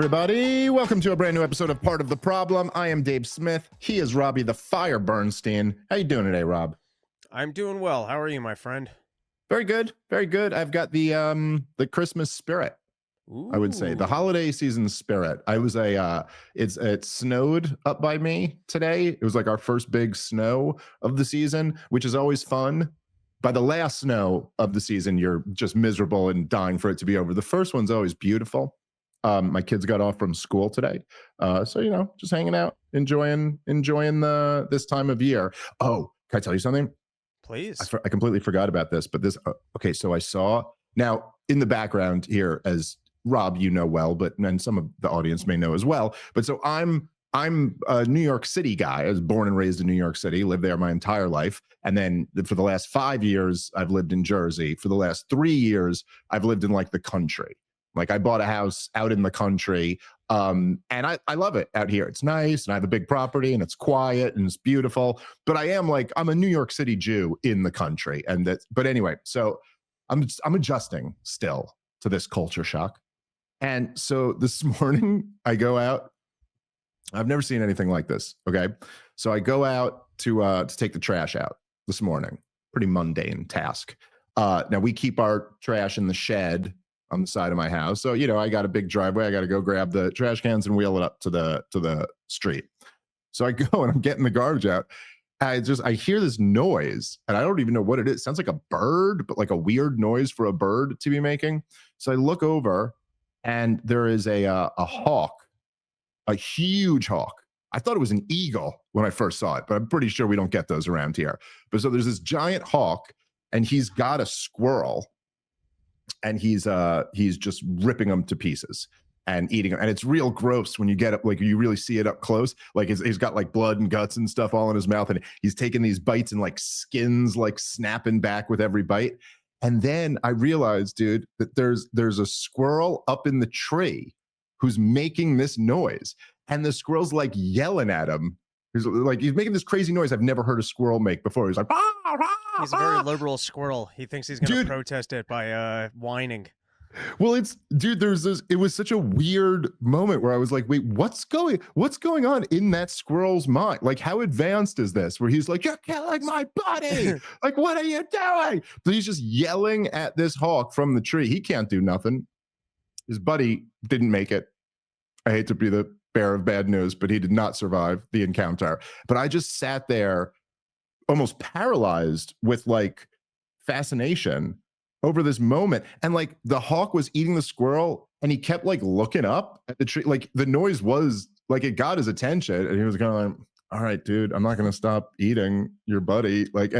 everybody. Welcome to a brand new episode of Part of the Problem. I am Dave Smith. He is Robbie the Fire Bernstein. How you doing today, Rob? I'm doing well. How are you, my friend? Very good. Very good. I've got the Christmas spirit. Ooh. I would say the holiday season spirit. It snowed up by me today. It was like our first big snow of the season, which is always fun. By the last snow of the season, you're just miserable and dying for it to be over. The first one's always beautiful. My kids got off from school today, so just hanging out, enjoying this time of year. Oh, can I tell you something? Please. I completely forgot about this, but okay. So I saw now in the background here, as Rob, you know well, and some of the audience may know as well. But so I'm a New York City guy. I was born and raised in New York City, lived there my entire life. And then for the last 5 years, I've lived in Jersey. For the last 3 years, I've lived in like the country. Like I bought a house out in the country. And I love it out here. It's nice. And I have a big property and it's quiet and it's beautiful. But I'm a New York City Jew in the country. But anyway, so I'm adjusting still to this culture shock. And so this morning I go out. I've never seen anything like this. Okay. So I go out to take the trash out this morning. Pretty mundane task. Now we keep our trash in the shed on the side of my house. So, I got a big driveway. I got to go grab the trash cans and wheel it up to the street. So I go and I'm getting the garbage out. I hear this noise and I don't even know what it is. It sounds like a bird, but like a weird noise for a bird to be making. So I look over and there is a hawk, a huge hawk. I thought it was an eagle when I first saw it, but I'm pretty sure we don't get those around here. But so there's this giant hawk and he's got a squirrel. And he's just ripping them to pieces and eating them. And it's real gross when you get up, like you really see it up close. Like he's got like blood and guts and stuff all in his mouth. And he's taking these bites and like skins, like snapping back with every bite. And then I realized, dude, that there's a squirrel up in the tree who's making this noise. And the squirrel's like yelling at him. He's making this crazy noise I've never heard a squirrel make before. He's like, bah, bah, he's a very liberal squirrel. He thinks he's going to protest it by whining. Well, it was such a weird moment where I was like, wait, what's going on in that squirrel's mind? Like, how advanced is this? Where he's like, you're killing my buddy. Like, what are you doing? So he's just yelling at this hawk from the tree. He can't do nothing. His buddy didn't make it. I hate to be the bearer of bad news, but he did not survive the encounter. But I just sat there almost paralyzed with like fascination over this moment. And like the hawk was eating the squirrel and he kept like looking up at the tree. Like the noise was like, it got his attention and he was kind of like, all right, dude, I'm not going to stop eating your buddy. Like,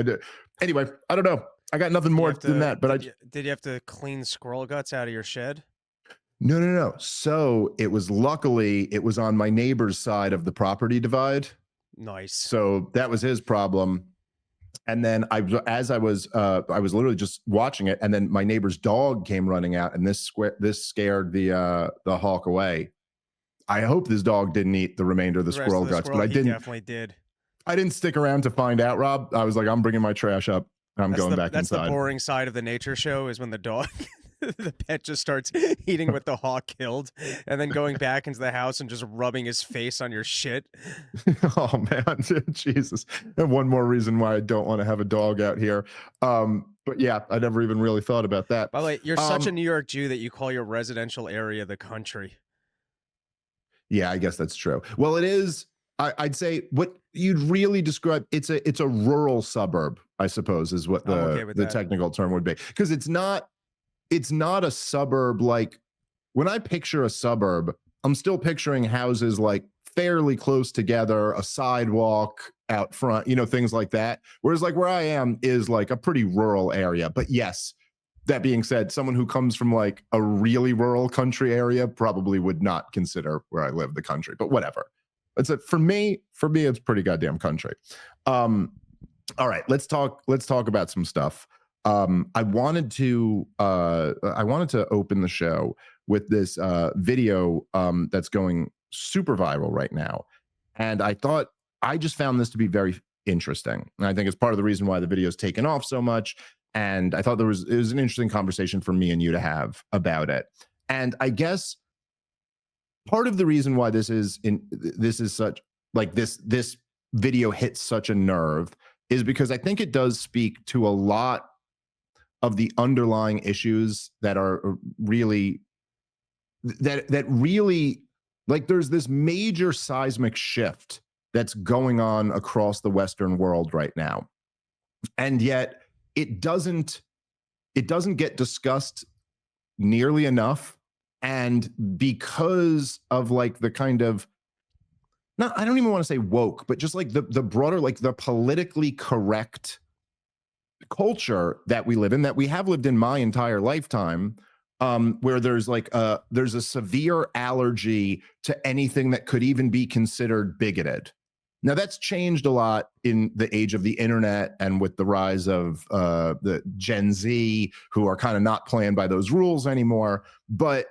anyway, I don't know. I got nothing more than that, but did you have to clean squirrel guts out of your shed? No. So it was on my neighbor's side of the property divide. Nice. So that was his problem. And then I was literally just watching it. And then my neighbor's dog came running out and this scared the hawk away. I hope this dog didn't eat the remainder of the squirrel guts, but I didn't. He definitely did. I didn't stick around to find out, Rob. I was like, I'm bringing my trash up and I'm going back inside. That's the boring side of the nature show is when the dog the pet just starts eating what the hawk killed and then going back into the house and just rubbing his face on your shit. Oh man, Jesus. And one more reason why I don't want to have a dog out here. But yeah, I never even really thought about that. By the way, you're such a New York Jew that you call your residential area the country. Yeah, I guess that's true. Well, it is. I'd say what you'd really describe, it's a rural suburb, I suppose, is what the technical term would be. Because it's not a suburb. Like when I picture a suburb, I'm still picturing houses like fairly close together, a sidewalk out front, things like that. Whereas like where I am is like a pretty rural area. But yes, that being said, someone who comes from like a really rural country area probably would not consider where I live the country, but whatever. For me, it's pretty goddamn country. All right, let's talk about some stuff. I wanted to open the show with this video that's going super viral right now, and I just found this to be very interesting, and I think it's part of the reason why the video is taken off so much. And I thought it was an interesting conversation for me and you to have about it. And I guess part of the reason why this is such, like, this video hits such a nerve is because I think it does speak to a lot of the underlying issues that are really that really, like, there's this major seismic shift that's going on across the Western world right now. And yet it doesn't get discussed nearly enough. And because of, like, the kind of, not, I don't even want to say woke, but just like the broader, like, the politically correct culture that we live in, that we have lived in my entire lifetime, where there's a severe allergy to anything that could even be considered bigoted. Now, that's changed a lot in the age of the internet and with the rise of the Gen Z, who are kind of not playing by those rules anymore. But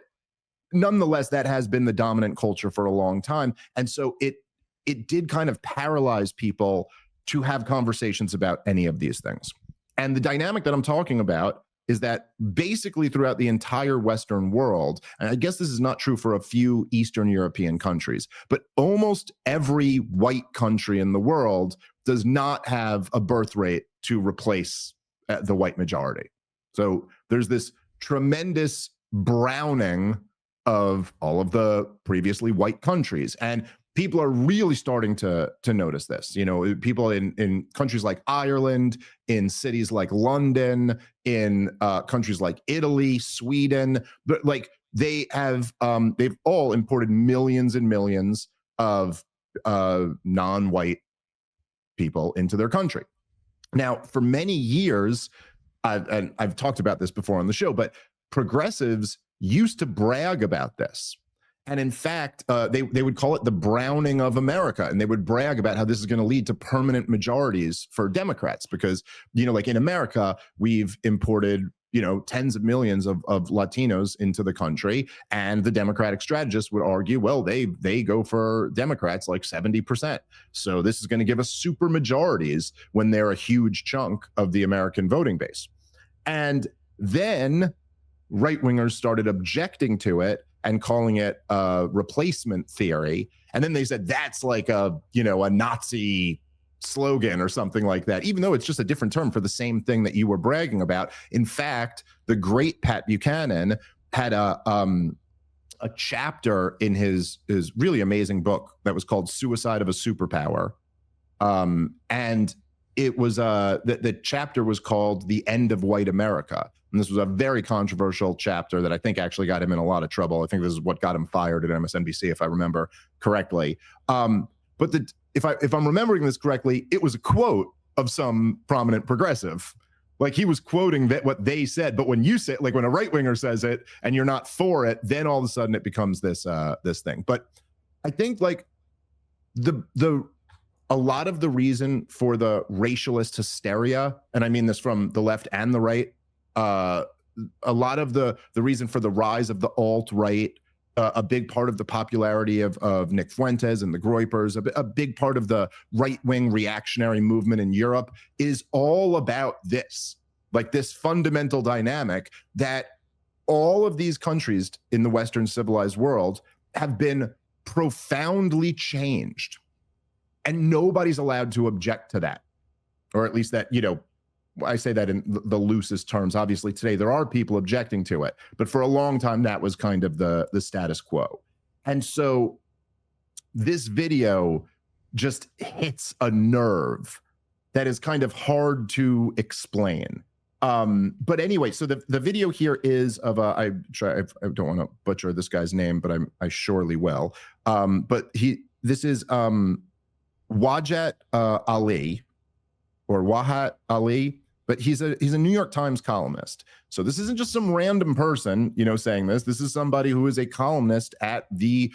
nonetheless, that has been the dominant culture for a long time. And so it did kind of paralyze people to have conversations about any of these things. And the dynamic that I'm talking about is that basically throughout the entire Western world, and I guess this is not true for a few Eastern European countries, but almost every white country in the world does not have a birth rate to replace the white majority. So there's this tremendous browning of all of the previously white countries. And people are really starting to notice this. You know, people in countries like Ireland, in cities like London, in countries like Italy, Sweden, but like they've all imported millions and millions of non-white people into their country. Now, for many years, I've talked about this before on the show, but progressives used to brag about this. And in fact, they would call it the browning of America. And they would brag about how this is going to lead to permanent majorities for Democrats. Because, you know, like in America, we've imported, you know, tens of millions of Latinos into the country. And the Democratic strategists would argue, well, they go for Democrats like 70%. So this is going to give us super majorities when they're a huge chunk of the American voting base. And then right-wingers started objecting to it and calling it replacement theory. And then they said that's like a Nazi slogan or something like that, even though it's just a different term for the same thing that you were bragging about. In fact, the great Pat Buchanan had a chapter in his really amazing book that was called Suicide of a Superpower. And it was the chapter was called The End of White America. And this was a very controversial chapter that I think actually got him in a lot of trouble. I think this is what got him fired at MSNBC, if I remember correctly. But if I'm remembering this correctly, it was a quote of some prominent progressive. Like he was quoting what they said. But when you say, like when a right winger says it and you're not for it, then all of a sudden it becomes this thing. But I think like a lot of the reason for the racialist hysteria, and I mean this from the left and the right, a lot of the reason for the rise of the alt-right, a big part of the popularity of Nick Fuentes and the Groypers, a big part of the right-wing reactionary movement in Europe is all about this, like this fundamental dynamic that all of these countries in the Western civilized world have been profoundly changed. And nobody's allowed to object to that, or at least that, I say that in the loosest terms. Obviously, today there are people objecting to it, but for a long time, that was kind of the status quo. And so this video just hits a nerve that is kind of hard to explain. But anyway, so the video here is of I don't want to butcher this guy's name, but I surely will. But this is Wajahat Ali, or Wajahat Ali, but he's a New York Times columnist. So this isn't just some random person, saying this. This is somebody who is a columnist at the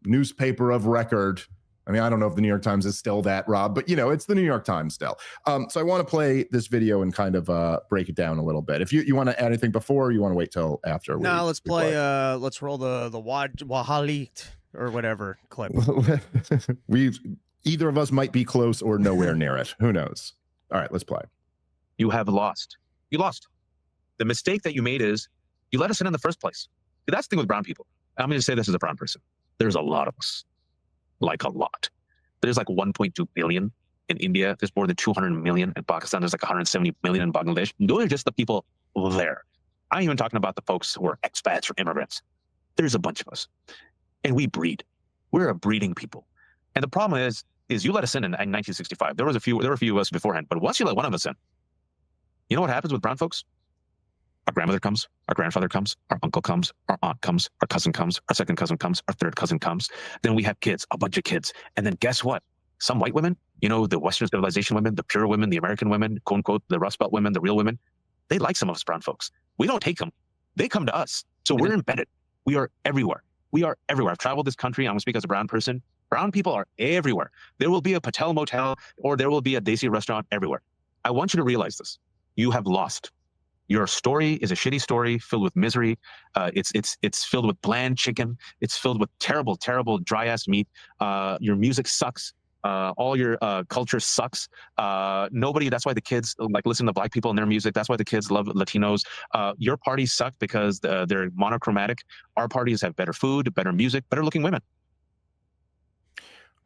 newspaper of record. I mean, I don't know if the New York Times is still that, Rob, but it's the New York Times still. So I want to play this video and kind of break it down a little bit. If you want to add anything before, or you want to wait till after? No, let's play. Let's roll the Wajahat or whatever clip. Either of us might be close or nowhere near it. Who knows? All right, let's play. You have lost. You lost. The mistake that you made is you let us in the first place. See, that's the thing with brown people. I'm going to say this as a brown person. There's a lot of us, like a lot. There's like 1.2 billion in India. There's more than 200 million in Pakistan. There's like 170 million in Bangladesh. Those are just the people there. I'm even talking about the folks who are expats or immigrants. There's a bunch of us, and we breed. We're a breeding people. And the problem is you let us in 1965. There were a few of us beforehand, but once you let one of us in, you know what happens with brown folks? Our grandmother comes, our grandfather comes, our uncle comes, our aunt comes, our cousin comes, our second cousin comes, our third cousin comes. Then we have kids, a bunch of kids. And then guess what? Some white women, you know, the Western civilization women, the pure women, the American women, quote unquote, the Rust Belt women, the real women, they like some of us brown folks. We don't take them. They come to us. So we're embedded. We are everywhere. We are everywhere. I've traveled this country. I'm going to speak as a brown person. Brown people are everywhere. There will be a Patel motel or there will be a Desi restaurant everywhere. I want you to realize this. You have lost. Your story is a shitty story filled with misery. It's filled with bland chicken. It's filled with terrible, terrible dry ass meat. Your music sucks. All your culture sucks. Nobody. That's why the kids like listen to black people and their music. That's why the kids love Latinos. Your parties suck because they're monochromatic. Our parties have better food, better music, better looking women.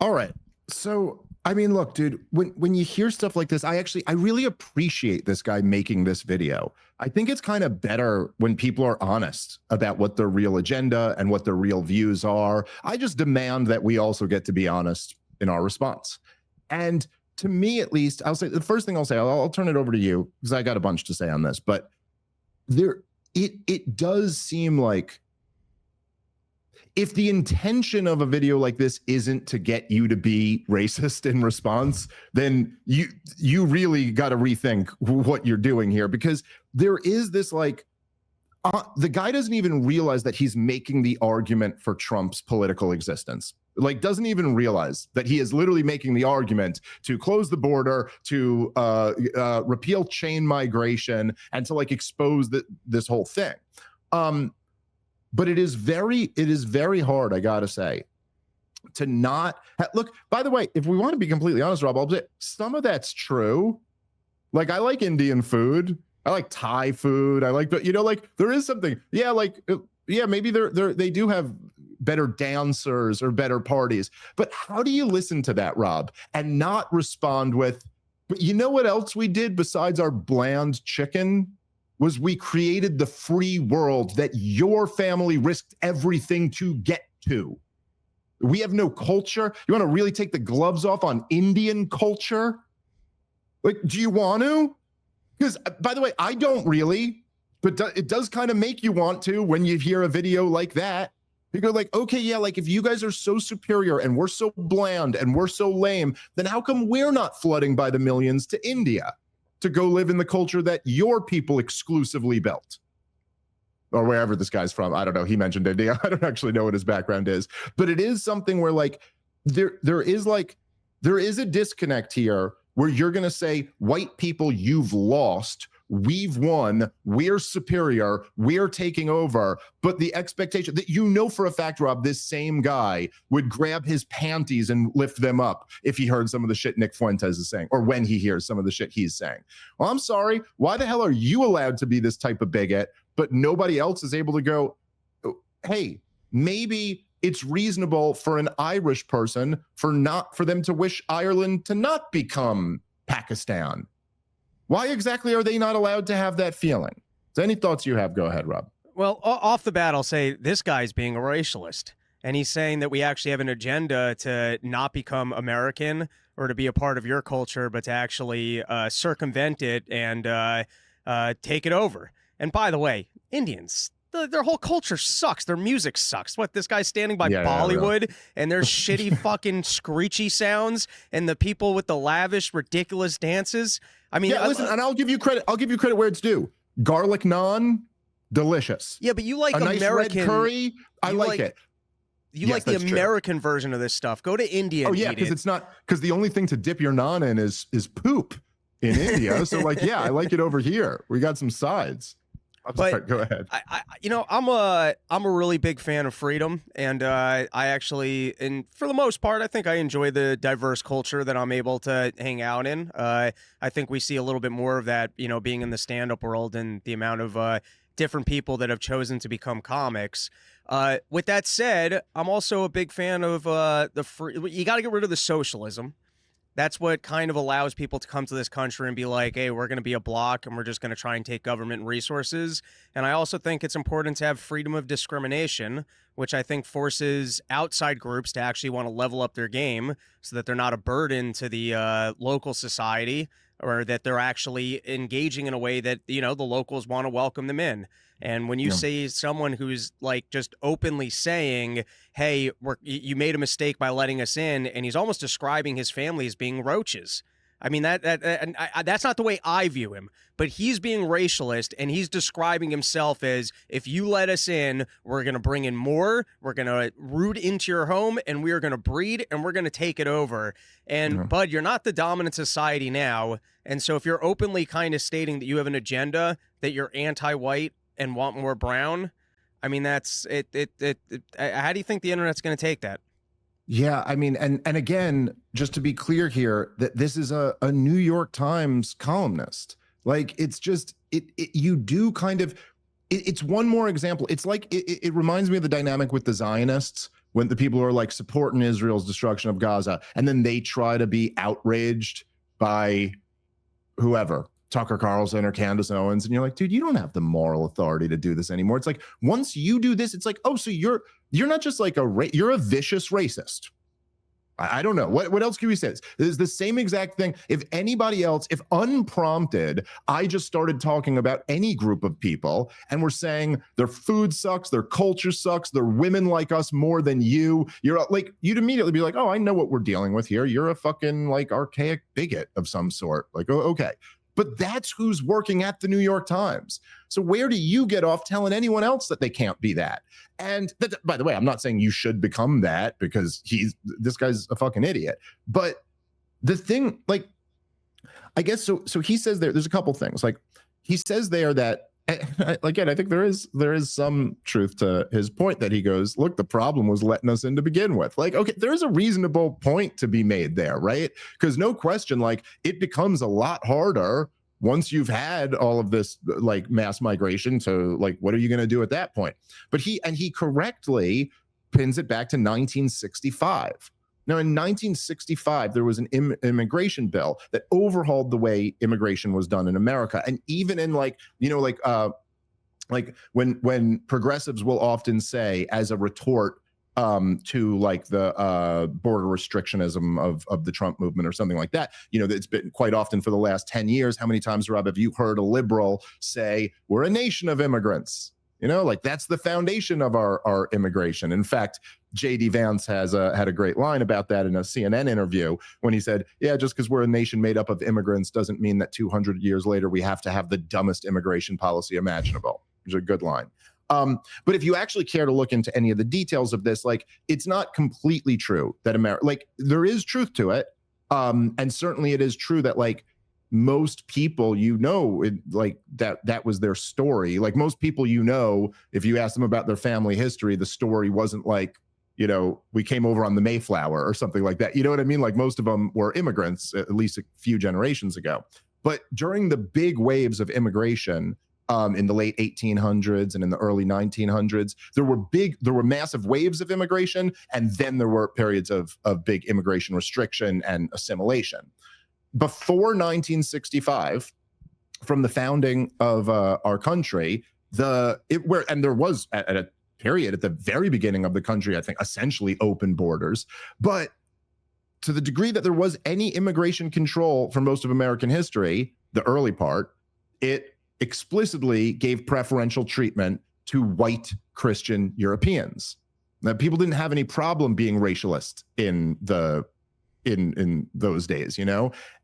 All right. So, I mean, look, dude, when you hear stuff like this, I really appreciate this guy making this video. I think it's kind of better when people are honest about what their real agenda and what their real views are. I just demand that we also get to be honest in our response. And to me, at least, I'll say the first thing I'll say, I'll turn it over to you because I got a bunch to say on this, but it does seem like if the intention of a video like this isn't to get you to be racist in response, then you really got to rethink what you're doing here, because there is this like, the guy doesn't even realize that he's making the argument for Trump's political existence. Like, doesn't even realize that he is literally making the argument to close the border, to repeal chain migration, and to like expose this whole thing. But it is very hard, I gotta say, to not look. By the way, if we want to be completely honest, Rob, I'll say some of that's true. Like, I like Indian food, I like Thai food, I like, you know, like there is something. Yeah, like maybe they do have better dancers or better parties. But how do you listen to that, Rob, and not respond with, but you know what else we did besides our bland chicken? Was we created the free world that your family risked everything to get to. We have no culture. You want to really take the gloves off on Indian culture? Like, do you want to? Because, by the way, I don't really, but it does kind of make you want to when you hear a video like that. You go like, okay, yeah, like if you guys are so superior and we're so bland and we're so lame, then how come we're not flooding by the millions to India to go live in the culture that your people exclusively built? Or wherever this guy's from. I don't know. He mentioned India. I don't actually know what his background is. But it is something where like there is a disconnect here where you're going to say, white people, you've lost. We've won. We're superior. We're taking over. But the expectation that you know for a fact, Rob, this same guy would grab his panties and lift them up if he heard some of the shit Nick Fuentes is saying, or when he hears some of the shit he's saying. Well, I'm sorry. Why the hell are you allowed to be this type of bigot, but nobody else is able to go, hey, maybe it's reasonable for an Irish person for them to wish Ireland to not become Pakistan? Why exactly are they not allowed to have that feeling? So any thoughts you have, go ahead, Rob. Well, off the bat, I'll say this guy's being a racialist, and he's saying that we actually have an agenda to not become American or to be a part of your culture, but to actually circumvent it and take it over. And by the way, Indians, their whole culture sucks. Their music sucks. What, this guy's standing by Bollywood and their shitty fucking screechy sounds and the people with the lavish, ridiculous dances. I mean, yeah, listen, and I'll give you credit. I'll give you credit where it's due. Garlic naan, delicious. Yeah, but you like a American nice red curry. I like it. You like the American version of this stuff. Go to India. Oh yeah, because it's not, because the only thing to dip your naan in is poop in India. So like, yeah, I like it over here. We got some sides. But go ahead. I'm a really big fan of freedom, and I actually, and for the most part, I think I enjoy the diverse culture that I'm able to hang out in. I think we see a little bit more of that, being in the stand-up world, and the amount of different people that have chosen to become comics. With that said, I'm also a big fan of you got to get rid of the socialism. That's what kind of allows people to come to this country and be like, hey, we're going to be a bloc and we're just going to try and take government and resources. And I also think it's important to have freedom of discrimination, which I think forces outside groups to actually want to level up their game so that they're not a burden to the local society, or that they're actually engaging in a way that, the locals want to welcome them in. And when you see someone who's like just openly saying, hey, you made a mistake by letting us in, and he's almost describing his family as being roaches. I mean, that's not the way I view him, but he's being racialist, and he's describing himself as, if you let us in, we're going to bring in more, we're going to root into your home, and we are going to breed, and we're going to take it over. And, Bud, you're not the dominant society now, and so if you're openly kind of stating that you have an agenda, that you're anti-white and want more brown, I mean, that's it. How do you think the internet's going to take that? Yeah, I mean, and again, just to be clear here, that this is a New York Times columnist. Like, it's just you do kind of it's one more example. It's like it reminds me of the dynamic with the Zionists, when the people who are like supporting Israel's destruction of Gaza, and then they try to be outraged by whoever, Tucker Carlson or Candace Owens, and you're like, dude, you don't have the moral authority to do this anymore. It's like, once you do this, it's like, oh, so you're not just like you're a vicious racist. I don't know. What else can we say? This is the same exact thing. If anybody else, if unprompted, I just started talking about any group of people and we're saying their food sucks, their culture sucks, their women like us more than you, you're like, you'd immediately be like, oh, I know what we're dealing with here. You're a fucking like archaic bigot of some sort. Like, oh, okay. But that's who's working at the New York Times. So where do you get off telling anyone else that they can't be that? And that, by the way, I'm not saying you should become that, because this guy's a fucking idiot. But the thing, like, I guess, so he says there's a couple things. Like, he says there that, again, I think there is some truth to his point that he goes, look, the problem was letting us in to begin with. Like, okay, there's a reasonable point to be made there, right? Because no question, like, it becomes a lot harder once you've had all of this like mass migration to like, what are you going to do at that point? But he correctly pins it back to 1965. Now, in 1965, there was an immigration bill that overhauled the way immigration was done in America. And even in like when progressives will often say as a retort to like the border restrictionism of the Trump movement or something like that, it's been quite often for the last 10 years. How many times, Rob, have you heard a liberal say, we're a nation of immigrants? Like, that's the foundation of our immigration. In fact, J.D. Vance had a great line about that in a CNN interview when he said, yeah, just because we're a nation made up of immigrants doesn't mean that 200 years later we have to have the dumbest immigration policy imaginable, which is a good line. But if you actually care to look into any of the details of this, like, it's not completely true that like, there is truth to it. And certainly it is true that, like, most people, like that was their story. Like, most people, if you ask them about their family history, the story wasn't like, we came over on the Mayflower or something like that. You know what I mean? Like, most of them were immigrants, at least a few generations ago. But during the big waves of immigration in the late 1800s and in the early 1900s, there were massive waves of immigration, and then there were periods of big immigration restriction and assimilation. Before 1965, from the founding of our country, there was at a period at the very beginning of the country, I think, essentially open borders. But to the degree that there was any immigration control for most of American history, the early part, it explicitly gave preferential treatment to white Christian Europeans. Now, people didn't have any problem being racialist in those days,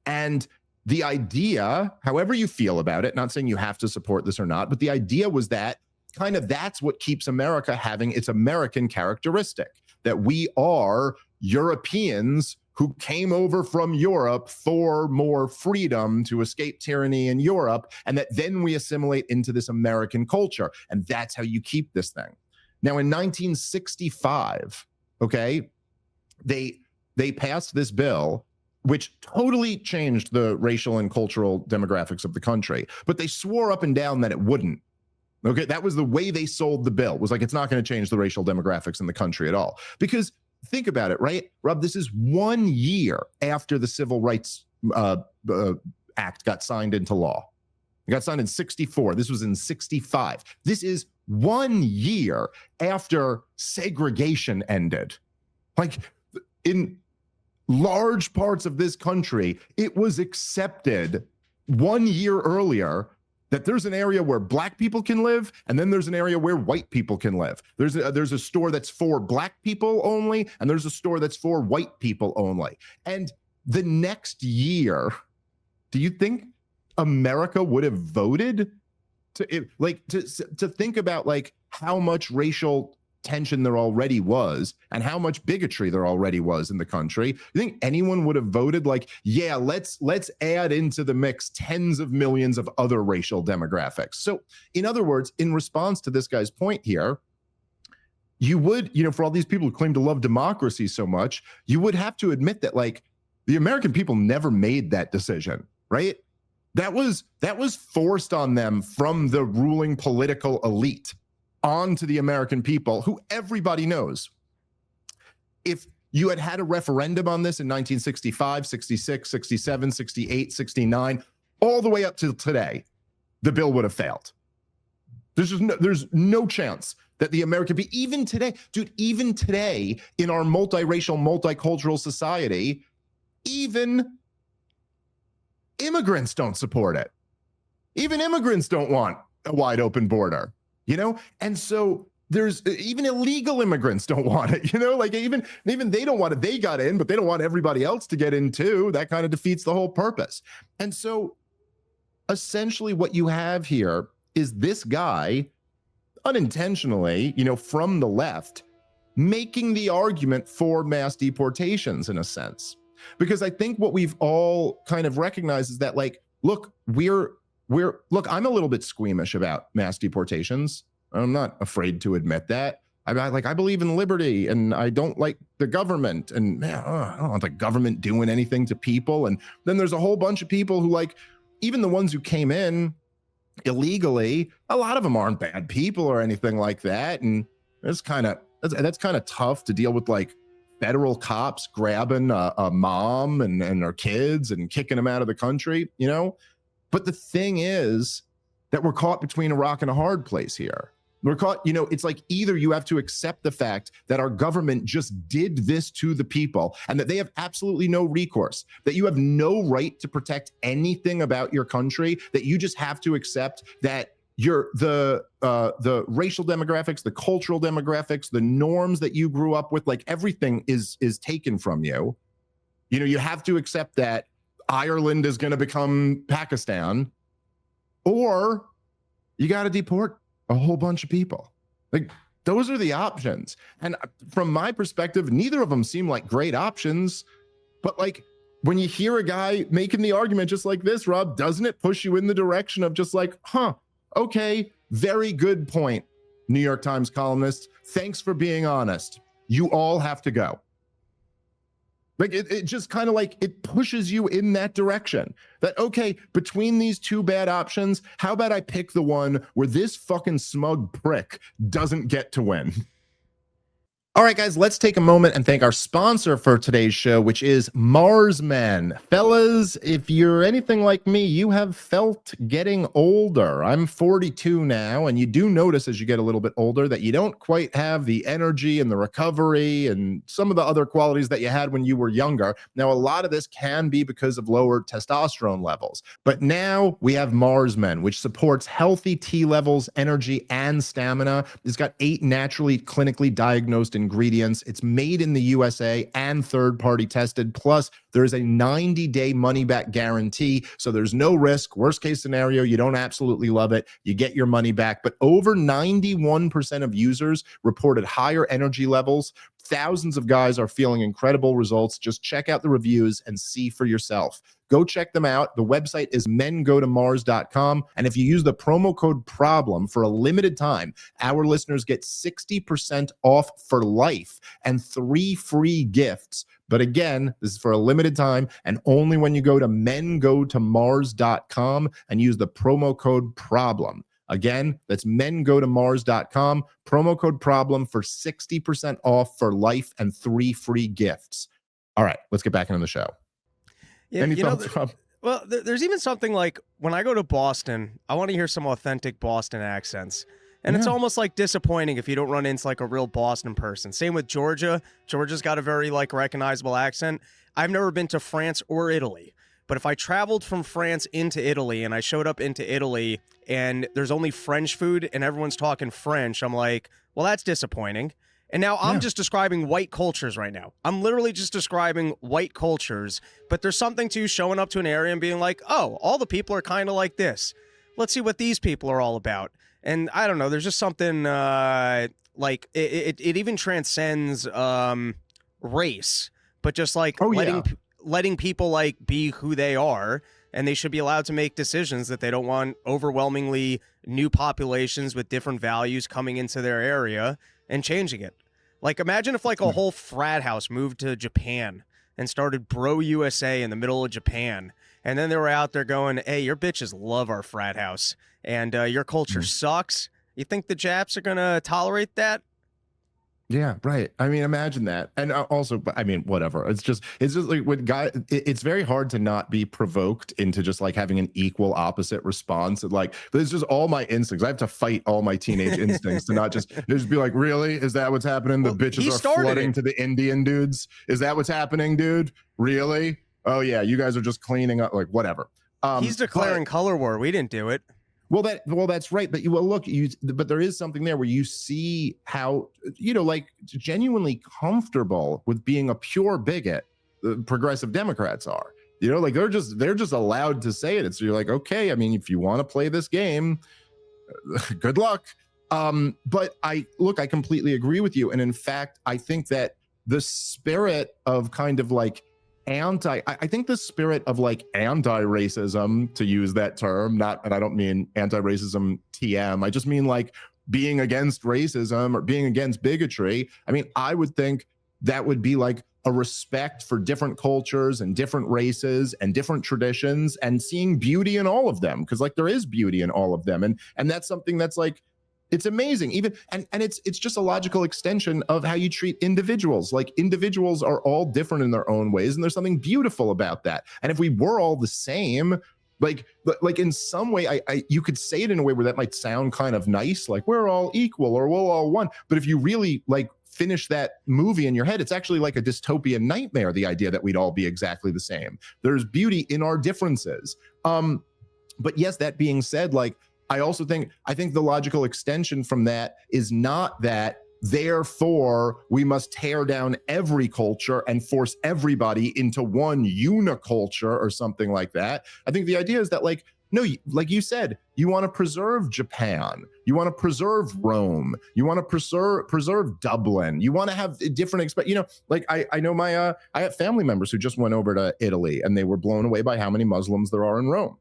and the idea, however you feel about it, not saying you have to support this or not, but the idea was that that's what keeps America having its American characteristic, that we are Europeans who came over from Europe for more freedom to escape tyranny in Europe, and that then we assimilate into this American culture. And that's how you keep this thing. Now, in 1965, okay, they passed this bill which totally changed the racial and cultural demographics of the country, but they swore up and down that it wouldn't. Okay, that was the way they sold the bill. It was like, it's not going to change the racial demographics in the country at all. Because think about it, right, Rob? This is 1 year after the Civil Rights Act got signed into law. It got signed in 64. This was in 65. This is 1 year after segregation ended. Like, in large parts of this country, it was accepted 1 year earlier that there's an area where black people can live, and then there's an area where white people can live. There's a store that's for black people only, and there's a store that's for white people only. And the next year, do you think America would have voted to think about like how much racial tension there already was and how much bigotry there already was in the country? You think anyone would have voted like, yeah, let's add into the mix tens of millions of other racial demographics? So in other words, in response to this guy's point here, you would, for all these people who claim to love democracy so much, you would have to admit that like the American people never made that decision, right? That was forced on them from the ruling political elite onto the American people, who everybody knows. If you had a referendum on this in 1965, 66, 67, 68, 69, all the way up to today, the bill would have failed. There's no chance that the American people, even today, dude, even today in our multiracial, multicultural society, even immigrants don't support it. Even immigrants don't want a wide open border. And so there's even illegal immigrants don't want it, like even they don't want it. They got in, but they don't want everybody else to get in too. That kind of defeats the whole purpose. And so essentially what you have here is this guy unintentionally, from the left, making the argument for mass deportations in a sense. Because I think what we've all kind of recognized is that like, look, I'm a little bit squeamish about mass deportations. I'm not afraid to admit that. I believe in liberty, and I don't like the government, and I don't want the government doing anything to people. And then there's a whole bunch of people who, like, even the ones who came in illegally, a lot of them aren't bad people or anything like that. And that's kind of tough to deal with, like federal cops grabbing a mom and her kids and kicking them out of the country, But the thing is that we're caught between a rock and a hard place here. We're caught, it's like either you have to accept the fact that our government just did this to the people and that they have absolutely no recourse, that you have no right to protect anything about your country, that you just have to accept that the racial demographics, the cultural demographics, the norms that you grew up with, like everything is taken from you. You have to accept that Ireland is going to become Pakistan, or you got to deport a whole bunch of people. Like, those are the options. And from my perspective, neither of them seem like great options. But like, when you hear a guy making the argument just like this, Rob, doesn't it push you in the direction of just like, okay, very good point, New York Times columnist. Thanks for being honest. You all have to go. Like, it just kind of like, it pushes you in that direction that, okay, between these two bad options, how about I pick the one where this fucking smug prick doesn't get to win? All right, guys, let's take a moment and thank our sponsor for today's show, which is Mars Men. Fellas, if you're anything like me, you have felt getting older. I'm 42 now, and you do notice as you get a little bit older that you don't quite have the energy and the recovery and some of the other qualities that you had when you were younger. Now, a lot of this can be because of lower testosterone levels, but now we have Mars Men, which supports healthy T levels, energy, and stamina. It's got 8 naturally clinically diagnosed ingredients. It's made in the USA and third-party tested. Plus, there is a 90-day money-back guarantee, so there's no risk. Worst case scenario, you don't absolutely love it, you get your money back. But over 91% of users reported higher energy levels. Thousands of guys are feeling incredible results. Just check out the reviews and see for yourself. Go check them out. The website is mengotomars.com. And if you use the promo code PROBLEM for a limited time, our listeners get 60% off for life and 3 free gifts. But again, this is for a limited time and only when you go to mengotomars.com and use the promo code PROBLEM. Again, that's mengotomars.com, promo code problem for 60% off for life and 3 free gifts. All right, let's get back into the show. Yeah, Any thoughts, Rob? Well, there's even something like when I go to Boston, I want to hear some authentic Boston accents. And it's almost like disappointing if you don't run into like a real Boston person. Same with Georgia. Georgia's got a very like recognizable accent. I've never been to France or Italy. But if I traveled from France into Italy and I showed up into Italy and there's only French food and everyone's talking French, I'm like, well, that's disappointing. And now I'm just describing white cultures right now. I'm literally just describing white cultures. But there's something to showing up to an area and being like, oh, all the people are kind of like this. Let's see what these people are all about. And I don't know, there's just something like it even transcends race, but just like letting people like be who they are, and they should be allowed to make decisions that they don't want overwhelmingly new populations with different values coming into their area and changing it. Like imagine if like a whole frat house moved to Japan and started Bro USA in the middle of Japan. And then they were out there going, hey, your bitches love our frat house and your culture sucks. You think the Japs are going to tolerate that? Yeah, right. I mean, imagine that. And also, I mean, whatever. It's just like when it's very hard to not be provoked into just like having an equal opposite response. And like, but it's just all my instincts. I have to fight all my teenage instincts to not just be like, really? Is that what's happening? The bitches are flooding to the Indian dudes. Is that what's happening, dude? Really? Oh yeah, you guys are just cleaning up, like whatever. He's declaring color war. We didn't do it. Well, that's right. But but there is something there where you see how, like genuinely comfortable with being a pure bigot, the progressive Democrats are, like they're just allowed to say it. So you're like, okay, I mean, if you want to play this game, good luck. But I completely agree with you. And in fact, I think that the spirit of kind of like I think the spirit of like anti-racism, to use that term, and I don't mean anti-racism TM, I just mean like being against racism or being against bigotry. I mean, I would think that would be like a respect for different cultures and different races and different traditions and seeing beauty in all of them, because like there is beauty in all of them. And that's something that's like, it's amazing. Even and it's just a logical extension of how you treat individuals. Like individuals are all different in their own ways, and there's something beautiful about that. And if we were all the same, like in some way, you could say it in a way where that might sound kind of nice, like we're all equal or we're all one. But if you really like finish that movie in your head, it's actually like a dystopian nightmare, the idea that we'd all be exactly the same. There's beauty in our differences. But yes, that being said, like I think the logical extension from that is not that therefore we must tear down every culture and force everybody into one uniculture or something like that. I think the idea is that like, no, like you said, you want to preserve Japan, you want to preserve Rome, you want to preserve Dublin, you want to have different like I know I have family members who just went over to Italy and they were blown away by how many Muslims there are in Rome.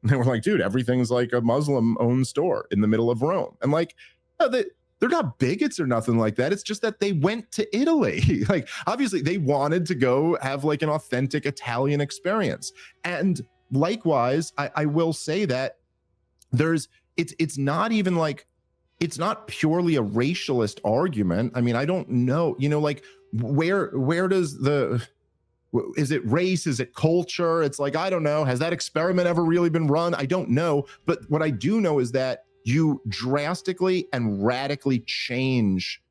And they were like, dude, everything's like a Muslim-owned store in the middle of Rome. And like, they're not bigots or nothing like that. It's just that they went to Italy. Like, obviously, they wanted to go have like an authentic Italian experience. And likewise, I will say that it's not even like, it's not purely a racialist argument. I mean, I don't know, like where does is it race? Is it culture? It's like, I don't know. Has that experiment ever really been run? I don't know. But what I do know is that you drastically and radically change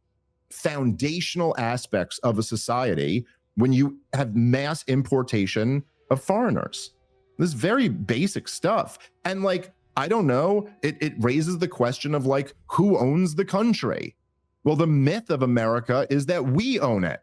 foundational aspects of a society when you have mass importation of foreigners. This is very basic stuff. And like, I don't know, it raises the question of like, who owns the country? Well, the myth of America is that we own it.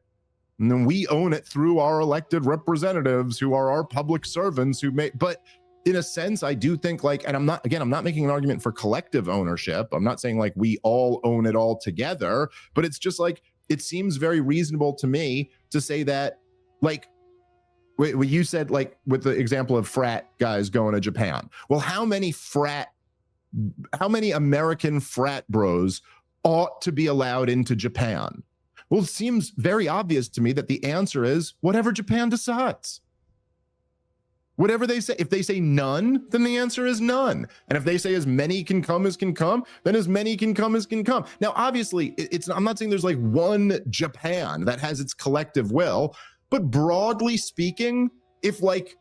And then we own it through our elected representatives who are our public servants but in a sense, I do think like, and I'm not making an argument for collective ownership. I'm not saying like we all own it all together, but it's just like, it seems very reasonable to me to say that like, what you said, like with the example of frat guys going to Japan. Well, how many American frat bros ought to be allowed into Japan? Well, it seems very obvious to me that the answer is whatever Japan decides. Whatever they say. If they say none, then the answer is none. And if they say as many can come as can come, then as many can come as can come. Now, obviously, I'm not saying there's like one Japan that has its collective will, but broadly speaking, if like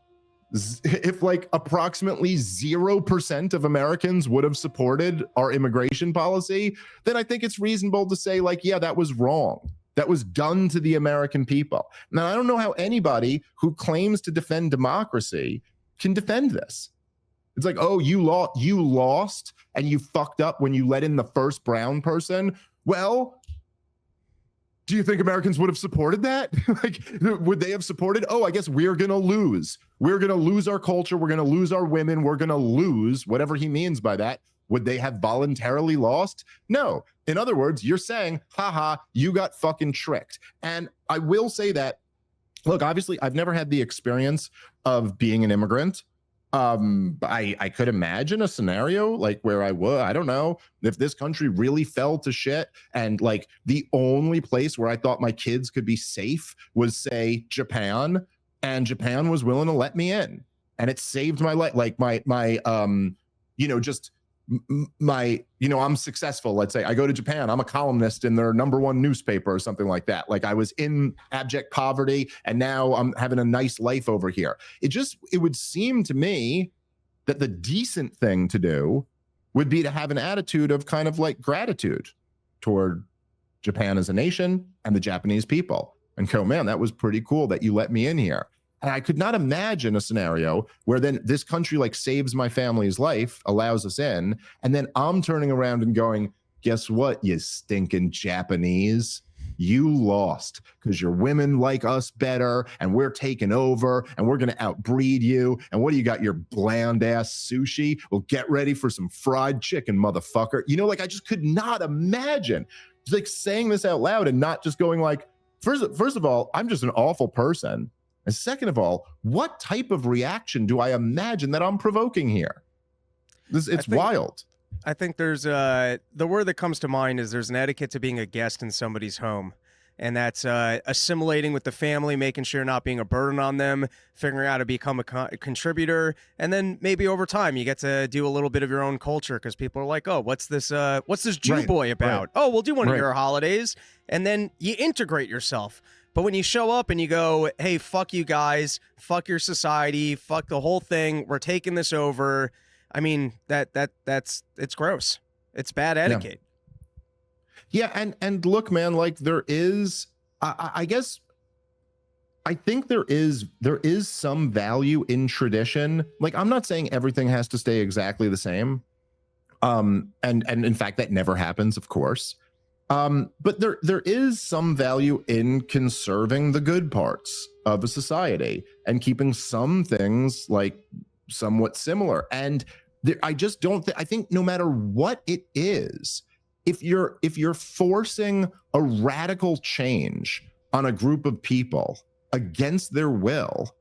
approximately 0% of Americans would have supported our immigration policy, then I think it's reasonable to say like, yeah, that was wrong. That was done to the American people. Now, I don't know how anybody who claims to defend democracy can defend this. It's like, oh, you lost and you fucked up when you let in the first brown person. Well, do you think Americans would have supported that? Like, would they have supported? Oh, I guess we're going to lose. We're going to lose our culture. We're going to lose our women. We're going to lose whatever he means by that. Would they have voluntarily lost? No. In other words, you're saying, haha, you got fucking tricked. And I will say that, look, obviously, I've never had the experience of being an immigrant. I could imagine a scenario like where I don't know, if this country really fell to shit and like the only place where I thought my kids could be safe was, say, Japan, and Japan was willing to let me in. And it saved my life. Like I'm successful. Let's say I go to Japan, I'm a columnist in their #1 newspaper or something like that. Like I was in abject poverty and now I'm having a nice life over here. It would seem to me that the decent thing to do would be to have an attitude of kind of like gratitude toward Japan as a nation and the Japanese people and go, man, that was pretty cool that you let me in here. And I could not imagine a scenario where then this country like saves my family's life, allows us in, and then I'm turning around and going, guess what, you stinking Japanese? You lost because your women like us better and we're taking over and we're going to outbreed you. And what do you got, your bland ass sushi? Well, get ready for some fried chicken, motherfucker. You know, like I just could not imagine just like saying this out loud and not just going like, first of all, I'm just an awful person. And second of all, what type of reaction do I imagine that I'm provoking here? It's wild. I think there's the word that comes to mind is there's an etiquette to being a guest in somebody's home. And that's assimilating with the family, making sure you're not being a burden on them, figuring out how to become a contributor. And then maybe over time you get to do a little bit of your own culture because people are like, oh, what's this Jew boy about? Right. Oh, we'll do one of your holidays. And then you integrate yourself. But when you show up and you go, hey, fuck you guys, fuck your society, fuck the whole thing, we're taking this over. I mean, it's gross. It's bad etiquette. Yeah, and look, man, like there is, I guess, I think there is some value in tradition. Like, I'm not saying everything has to stay exactly the same. And in fact, that never happens, of course. But there is some value in conserving the good parts of a society and keeping some things like somewhat similar. And I just don't I think no matter what it is, if you're forcing a radical change on a group of people against their will,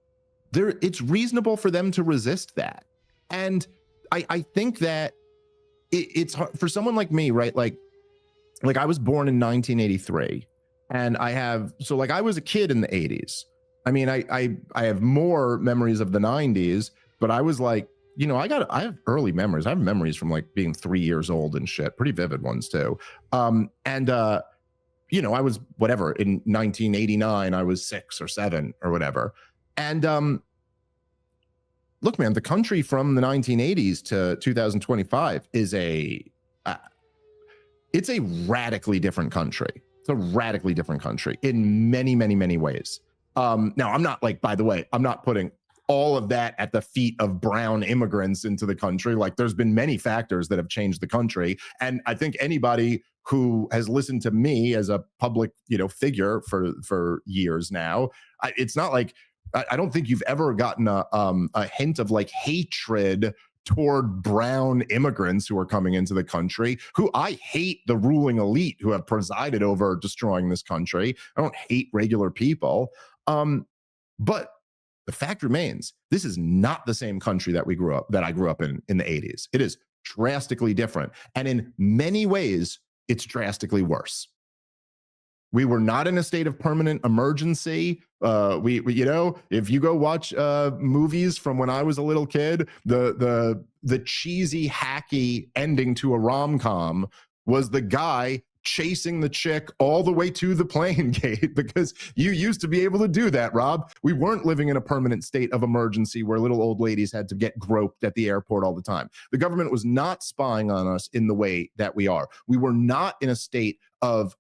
it's reasonable for them to resist that. And I think that it's hard for someone like me, right? Like I was born in 1983 and I was a kid in the 80s. I mean, I have more memories of the 90s, but I was like, you know, I have early memories. I have memories from like being 3 years old and shit, pretty vivid ones too. You know, I was whatever in 1989, I was 6 or 7 or whatever. And look, man, the country from the 1980s to 2025 is it's a radically different country. It's a radically different country in many, many, many ways. Now, I'm not like, by the way, I'm not putting all of that at the feet of brown immigrants into the country. Like there's been many factors that have changed the country. And I think anybody who has listened to me as a public, you know, figure for years now, it's not like, I don't think you've ever gotten a hint of like hatred toward brown immigrants who are coming into the country, who I hate the ruling elite who have presided over destroying this country. I don't hate regular people. But the fact remains, this is not the same country that I grew up in the 80s. It is drastically different. And in many ways, it's drastically worse. We were not in a state of permanent emergency. We you know, if you go watch movies from when I was a little kid, the cheesy, hacky ending to a rom-com was the guy chasing the chick all the way to the plane gate, because you used to be able to do that, Rob. We weren't living in a permanent state of emergency where little old ladies had to get groped at the airport all the time. The government was not spying on us in the way that we are. We were not in a state of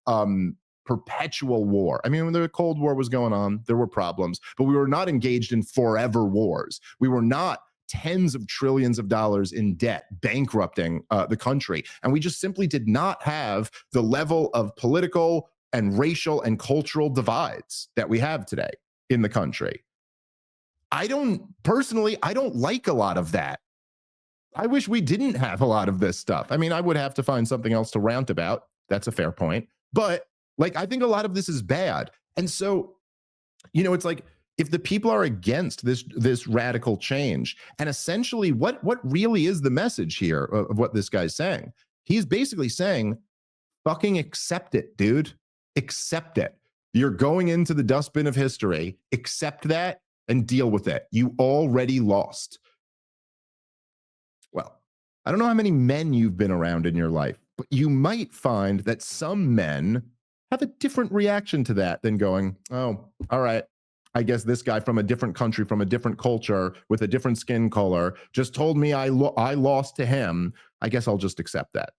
perpetual war. I mean, when the Cold War was going on, there were problems, but we were not engaged in forever wars. We were not tens of trillions of dollars in debt, bankrupting the country. And we just simply did not have the level of political and racial and cultural divides that we have today in the country. I don't like a lot of that. I wish we didn't have a lot of this stuff. I mean, I would have to find something else to rant about. That's a fair point. But like, I think a lot of this is bad. And so, you know, it's like, if the people are against this radical change, and essentially what really is the message here of what this guy's saying? He's basically saying, fucking accept it, dude. Accept it. You're going into the dustbin of history. Accept that and deal with it. You already lost. Well, I don't know how many men you've been around in your life, but you might find that some men have a different reaction to that than going, oh, all right, I guess this guy from a different country, from a different culture, with a different skin color, just told me I lost to him. I guess I'll just accept that.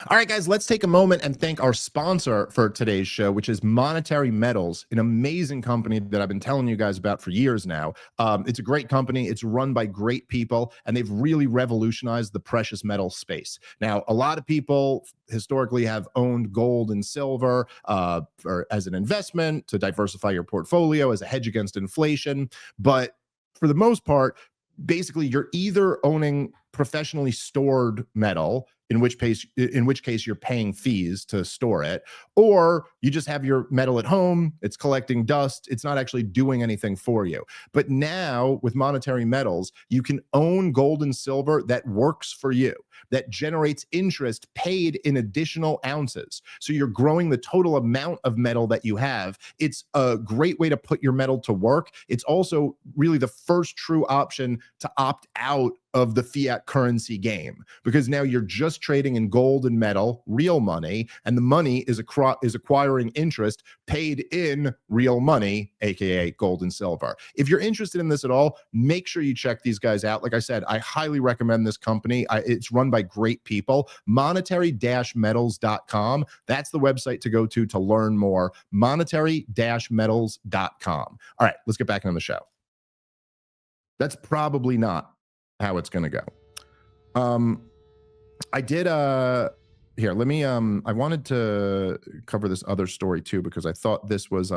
All right, guys, let's take a moment and thank our sponsor for today's show, which is Monetary Metals, an amazing company that I've been telling you guys about for years now. It's a great company. It's run by great people, and they've really revolutionized the precious metal space. Now, a lot of people historically have owned gold and silver as an investment to diversify your portfolio as a hedge against inflation. But for the most part, basically, you're either owning professionally stored metal, in which case you're paying fees to store it, or you just have your metal at home, it's collecting dust, it's not actually doing anything for you. But now with Monetary Metals, you can own gold and silver that works for you, that generates interest paid in additional ounces. So you're growing the total amount of metal that you have. It's a great way to put your metal to work. It's also really the first true option to opt out of the fiat currency game, because now you're just trading in gold and metal, real money, and the money is acquiring interest paid in real money, aka gold and silver. If you're interested in this at all, make sure you check these guys out. Like I said, I highly recommend this company. It's run by great people. Monetary-metals.com. That's the website to go to learn more. Monetary-metals.com. All right, let's get back on the show. That's probably not how it's going to go. I did here, let me I wanted to cover this other story too, because I thought this was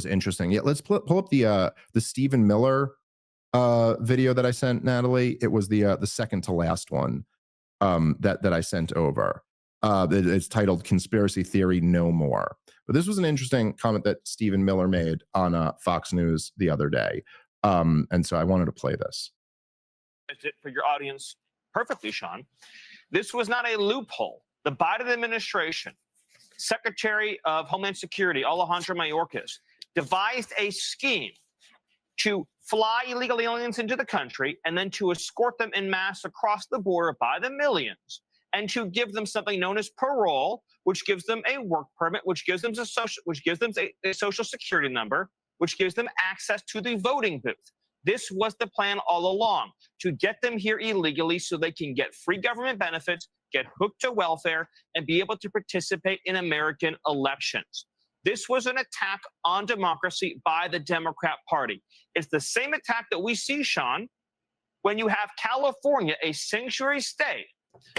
interesting. Yeah, let's pull up the Stephen Miller video that I sent Natalie. It was the second to last one that I sent over. It's titled "Conspiracy Theory No More." But this was an interesting comment that Stephen Miller made on Fox News the other day. And so I wanted to play this. It for your audience perfectly, Sean. This was not a loophole. The Biden administration, Secretary of Homeland Security, Alejandro Mayorkas, devised a scheme to fly illegal aliens into the country and then to escort them en masse across the border by the millions, and to give them something known as parole, which gives them a work permit, which gives them a social security number, which gives them access to the voting booth. This was the plan all along, to get them here illegally so they can get free government benefits, get hooked to welfare, and be able to participate in American elections. This was an attack on democracy by the Democrat Party. It's the same attack that we see, Sean, when you have California, a sanctuary state,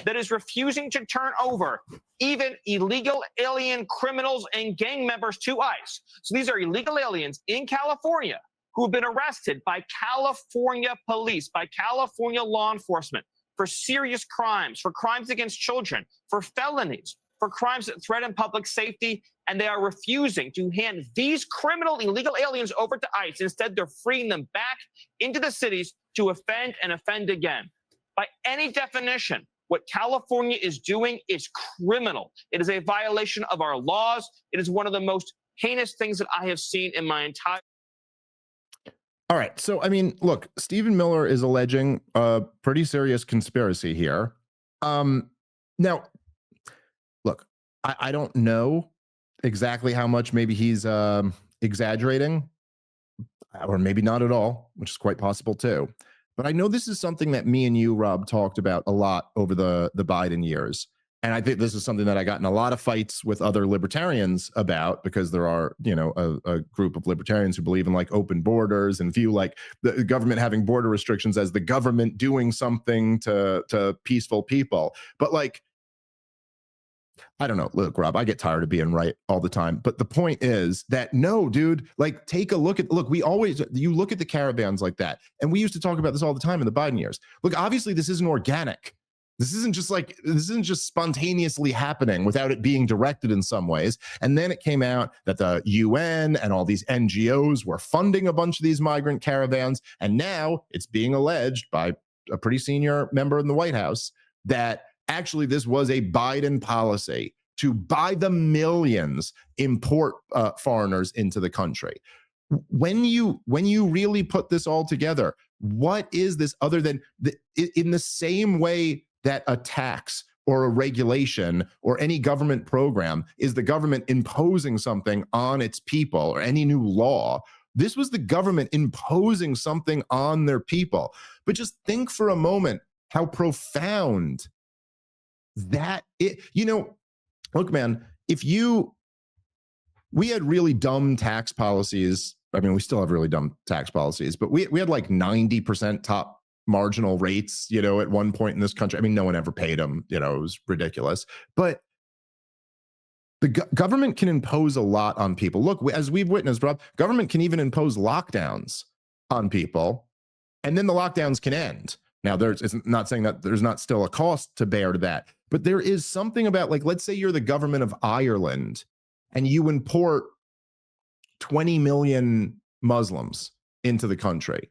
that is refusing to turn over even illegal alien criminals and gang members to ICE. So these are illegal aliens in California who have been arrested by California police, by California law enforcement for serious crimes, for crimes against children, for felonies, for crimes that threaten public safety, and they are refusing to hand these criminal illegal aliens over to ICE. Instead, they're freeing them back into the cities to offend and offend again. By any definition, What California is doing is criminal. It is a violation of our laws. It is one of the most heinous things that I have seen in my entire. All right. So, I mean, look, Stephen Miller is alleging a pretty serious conspiracy here. Now, look, I don't know exactly how much maybe he's exaggerating, or maybe not at all, which is quite possible too. But I know this is something that me and you, Rob, talked about a lot over the Biden years. And I think this is something that I got in a lot of fights with other libertarians about, because there are, you know, a group of libertarians who believe in like open borders and view like the government having border restrictions as the government doing something to peaceful people. But like, I don't know. Look, Rob, I get tired of being right all the time. But the point is that no, dude, like take a look, you look at the caravans like that. And we used to talk about this all the time in the Biden years. Look, obviously this isn't organic. This isn't just spontaneously happening without it being directed in some ways. And then it came out that the UN and all these NGOs were funding a bunch of these migrant caravans. And now it's being alleged by a pretty senior member in the White House that actually this was a Biden policy to, by the millions, import foreigners into the country. When you really put this all together, what is this other than in the same way that a tax or a regulation or any government program is the government imposing something on its people, or any new law? This was the government imposing something on their people. But just think for a moment how profound that it, you know, look, man, we had really dumb tax policies. I mean, we still have really dumb tax policies, but we had like 90% top marginal rates, you know, at one point in this country. I mean, no one ever paid them, you know, it was ridiculous. But the government can impose a lot on people. Look, as we've witnessed, Rob, government can even impose lockdowns on people, and then the lockdowns can end. Now, it's not saying that there's not still a cost to bear to that, but there is something about, like, let's say you're the government of Ireland and you import 20 million Muslims into the country.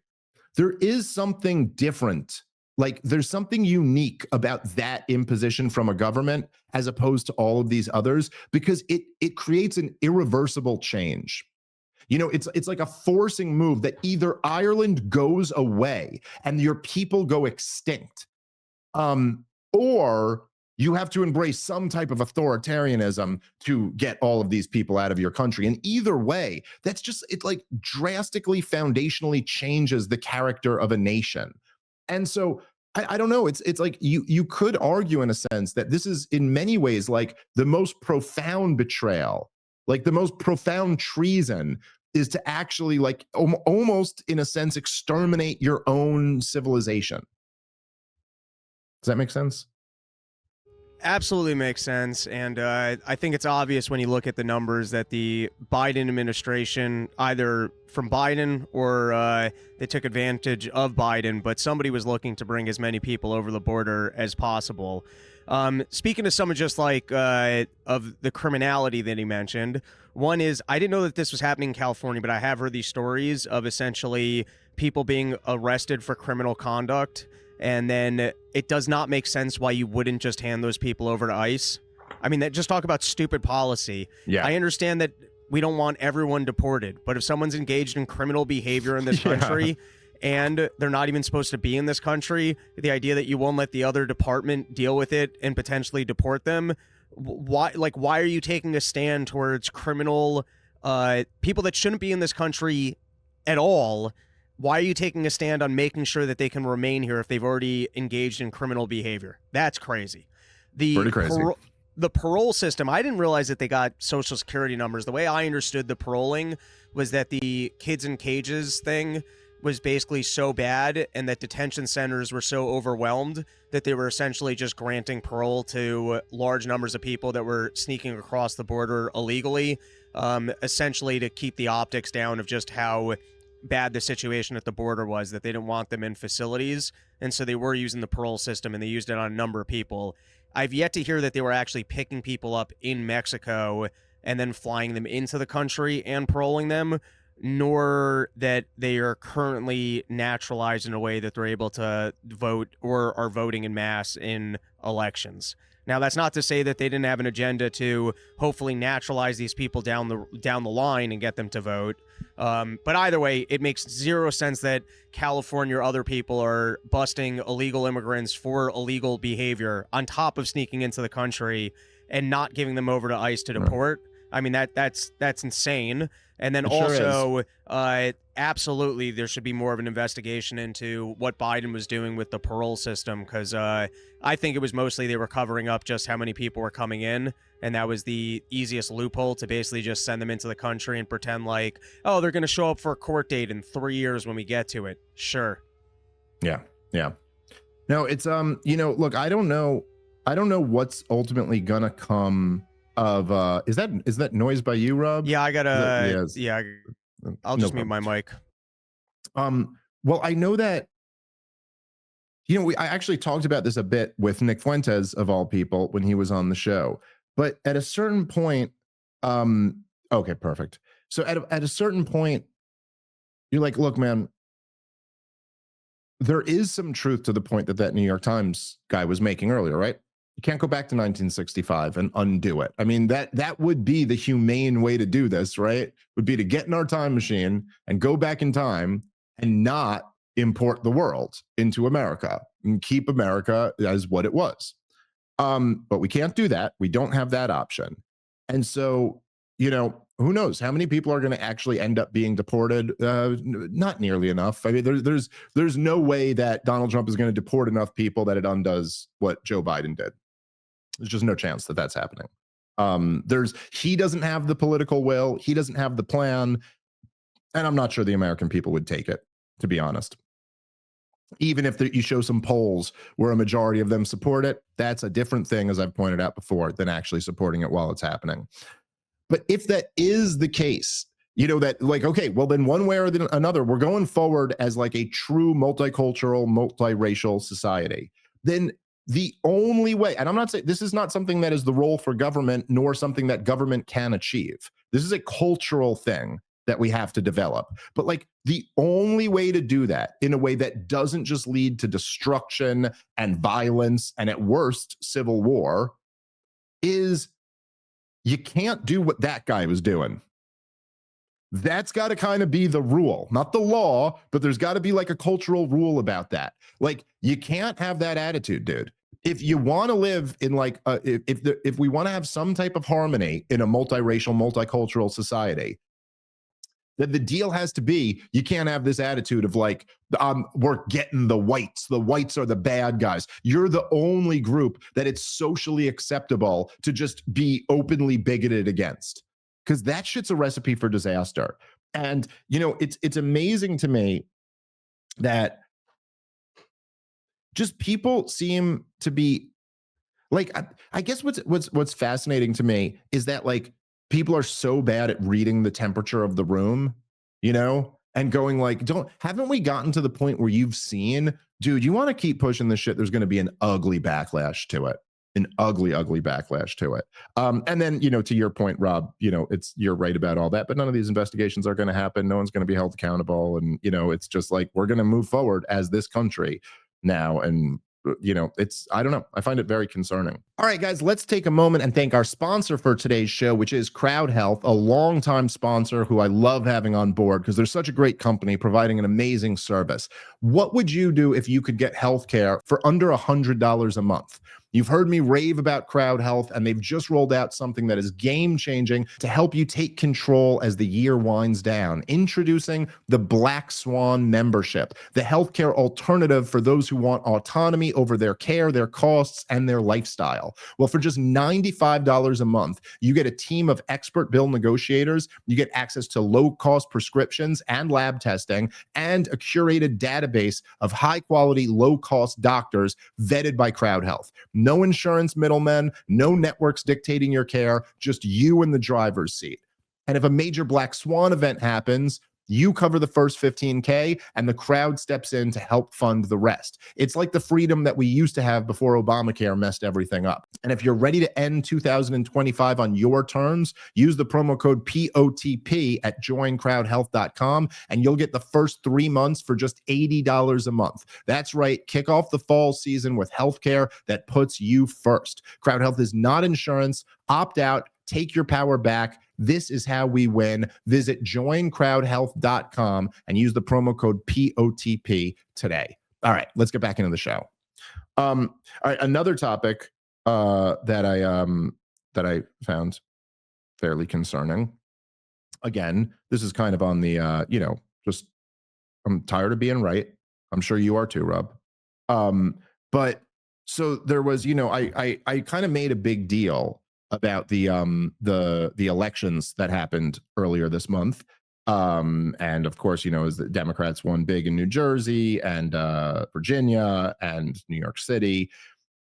There is something different. Like, there's something unique about that imposition from a government as opposed to all of these others, because it creates an irreversible change. You know, it's like a forcing move that either Ireland goes away and your people go extinct, or you have to embrace some type of authoritarianism to get all of these people out of your country. And either way, it like drastically foundationally changes the character of a nation. And so I don't know. It's like you could argue in a sense that this is in many ways like the most profound betrayal, like the most profound treason, is to actually, like, almost in a sense exterminate your own civilization. Does that make sense? Absolutely makes sense. And I think it's obvious when you look at the numbers that the Biden administration, either from Biden or they took advantage of Biden, but somebody was looking to bring as many people over the border as possible. Speaking to someone just like of the criminality that he mentioned, one is, I didn't know that this was happening in California, but I have heard these stories of essentially people being arrested for criminal conduct. And then it does not make sense why you wouldn't just hand those people over to ICE. I mean, just talk about stupid policy. Yeah. I understand that we don't want everyone deported, but if someone's engaged in criminal behavior in this country and they're not even supposed to be in this country, the idea that you won't let the other department deal with it and potentially deport them, why are you taking a stand towards criminal people that shouldn't be in this country at all? Why are you taking a stand on making sure that they can remain here if they've already engaged in criminal behavior? That's crazy. Pretty crazy. The parole system, I didn't realize that they got Social Security numbers. The way I understood the paroling was that the kids in cages thing was basically so bad, and that detention centers were so overwhelmed that they were essentially just granting parole to large numbers of people that were sneaking across the border illegally, essentially to keep the optics down of just how bad the situation at the border was, that they didn't want them in facilities. And so they were using the parole system, and they used it on a number of people. I've yet to hear that they were actually picking people up in Mexico and then flying them into the country and paroling them. nor that they are currently naturalized in a way that they're able to vote or are voting in mass in elections. Now, that's not to say that they didn't have an agenda to hopefully naturalize these people down the line and get them to vote. But either way, it makes zero sense that California or other people are busting illegal immigrants for illegal behavior on top of sneaking into the country and not giving them over to ICE to deport. I mean, that's insane. And then It sure also, absolutely, there should be more of an investigation into what Biden was doing with the parole system, because I think it was mostly they were covering up just how many people were coming in, and that was the easiest loophole to basically just send them into the country and pretend like, oh, they're going to show up for a court date in 3 years when we get to it. Sure. Yeah. No, it's look, I don't know what's ultimately gonna come of is that noise by you, Rob? Yeah, I gotta. Yes. Yeah, I'll just mute my mic. Well, I know that I actually talked about this a bit with Nick Fuentes of all people when he was on the show. But at a certain point, okay, perfect. So at a certain point, you're like, look, man, there is some truth to the point that New York Times guy was making earlier, right? You can't go back to 1965 and undo it. I mean, that would be the humane way to do this, right? Would be to get in our time machine and go back in time and not import the world into America and keep America as what it was. But we can't do that. We don't have that option. And so, who knows how many people are going to actually end up being deported? Not nearly enough. I mean, there's no way that Donald Trump is going to deport enough people that it undoes what Joe Biden did. There's just no chance that that's happening. He doesn't have the political will. He doesn't have the plan. And I'm not sure the American people would take it, to be honest. Even if you show some polls where a majority of them support it, that's a different thing, as I've pointed out before, than actually supporting it while it's happening. But if that is the case, that like, okay, well then one way or another, we're going forward as like a true multicultural, multiracial society, then the only way, and I'm not saying this is not something that is the role for government, nor something that government can achieve. This is a cultural thing that we have to develop. But like the only way to do that in a way that doesn't just lead to destruction and violence and at worst civil war is you can't do what that guy was doing. That's got to kind of be the rule, not the law, but there's got to be like a cultural rule about that. Like you can't have that attitude, dude. If you want to live in like, if we want to have some type of harmony in a multiracial, multicultural society, then the deal has to be you can't have this attitude of like, we're getting the whites. The whites are the bad guys. You're the only group that it's socially acceptable to just be openly bigoted against. Because that shit's a recipe for disaster. And it's amazing to me that just people seem to be like, I guess what's fascinating to me is that like people are so bad at reading the temperature of the room, and going like, haven't we gotten to the point where you've seen, dude, you want to keep pushing this shit, there's going to be an ugly backlash to it. An ugly backlash to it. And then, to your point, Rob, you're right about all that, but none of these investigations are going to happen. No one's going to be held accountable. And, it's just like, we're going to move forward as this country now. And, I don't know. I find it very concerning. All right, guys, let's take a moment and thank our sponsor for today's show, which is Crowd Health, a longtime sponsor who I love having on board because they're such a great company providing an amazing service. What would you do if you could get healthcare for under $100 a month? You've heard me rave about Crowd Health, and they've just rolled out something that is game-changing to help you take control as the year winds down. Introducing the Black Swan membership, the healthcare alternative for those who want autonomy over their care, their costs, and their lifestyle. Well, for just $95 a month, you get a team of expert bill negotiators, you get access to low-cost prescriptions and lab testing, and a curated database of high-quality, low-cost doctors vetted by Crowd Health. No insurance middlemen, no networks dictating your care, just you in the driver's seat. And if a major black swan event happens, You cover the first 15K and the crowd steps in to help fund the rest. It's like the freedom that we used to have before Obamacare messed everything up. And if you're ready to end 2025 on your terms, use the promo code POTP at joincrowdhealth.com and you'll get the first 3 months for just $80 a month. That's right. Kick off the fall season with healthcare that puts you first. Crowd Health is not insurance. Opt out. Take your power back. This is how we win. Visit joincrowdhealth.com and use the promo code POTP today. All right, let's get back into the show. All right, another topic that I found fairly concerning. Again, this is kind of on the just I'm tired of being right. I'm sure you are too, Rob. But so there was, I kind of made a big deal about the elections that happened earlier this month. And of course, as the Democrats won big in New Jersey and Virginia and New York City.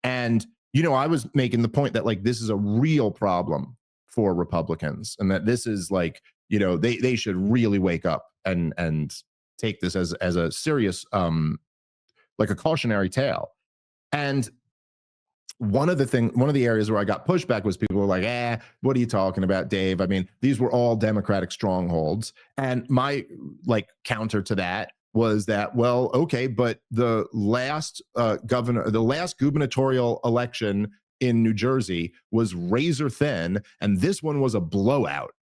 And, I was making the point that this is a real problem for Republicans and that this is they should really wake up and take this as a serious, like a cautionary tale. And one of the areas where I got pushback was people were like, what are you talking about, Dave? I mean, these were all Democratic strongholds. And my counter to that was that, well, okay, but the last gubernatorial election in New Jersey was razor thin, and this one was a blowout.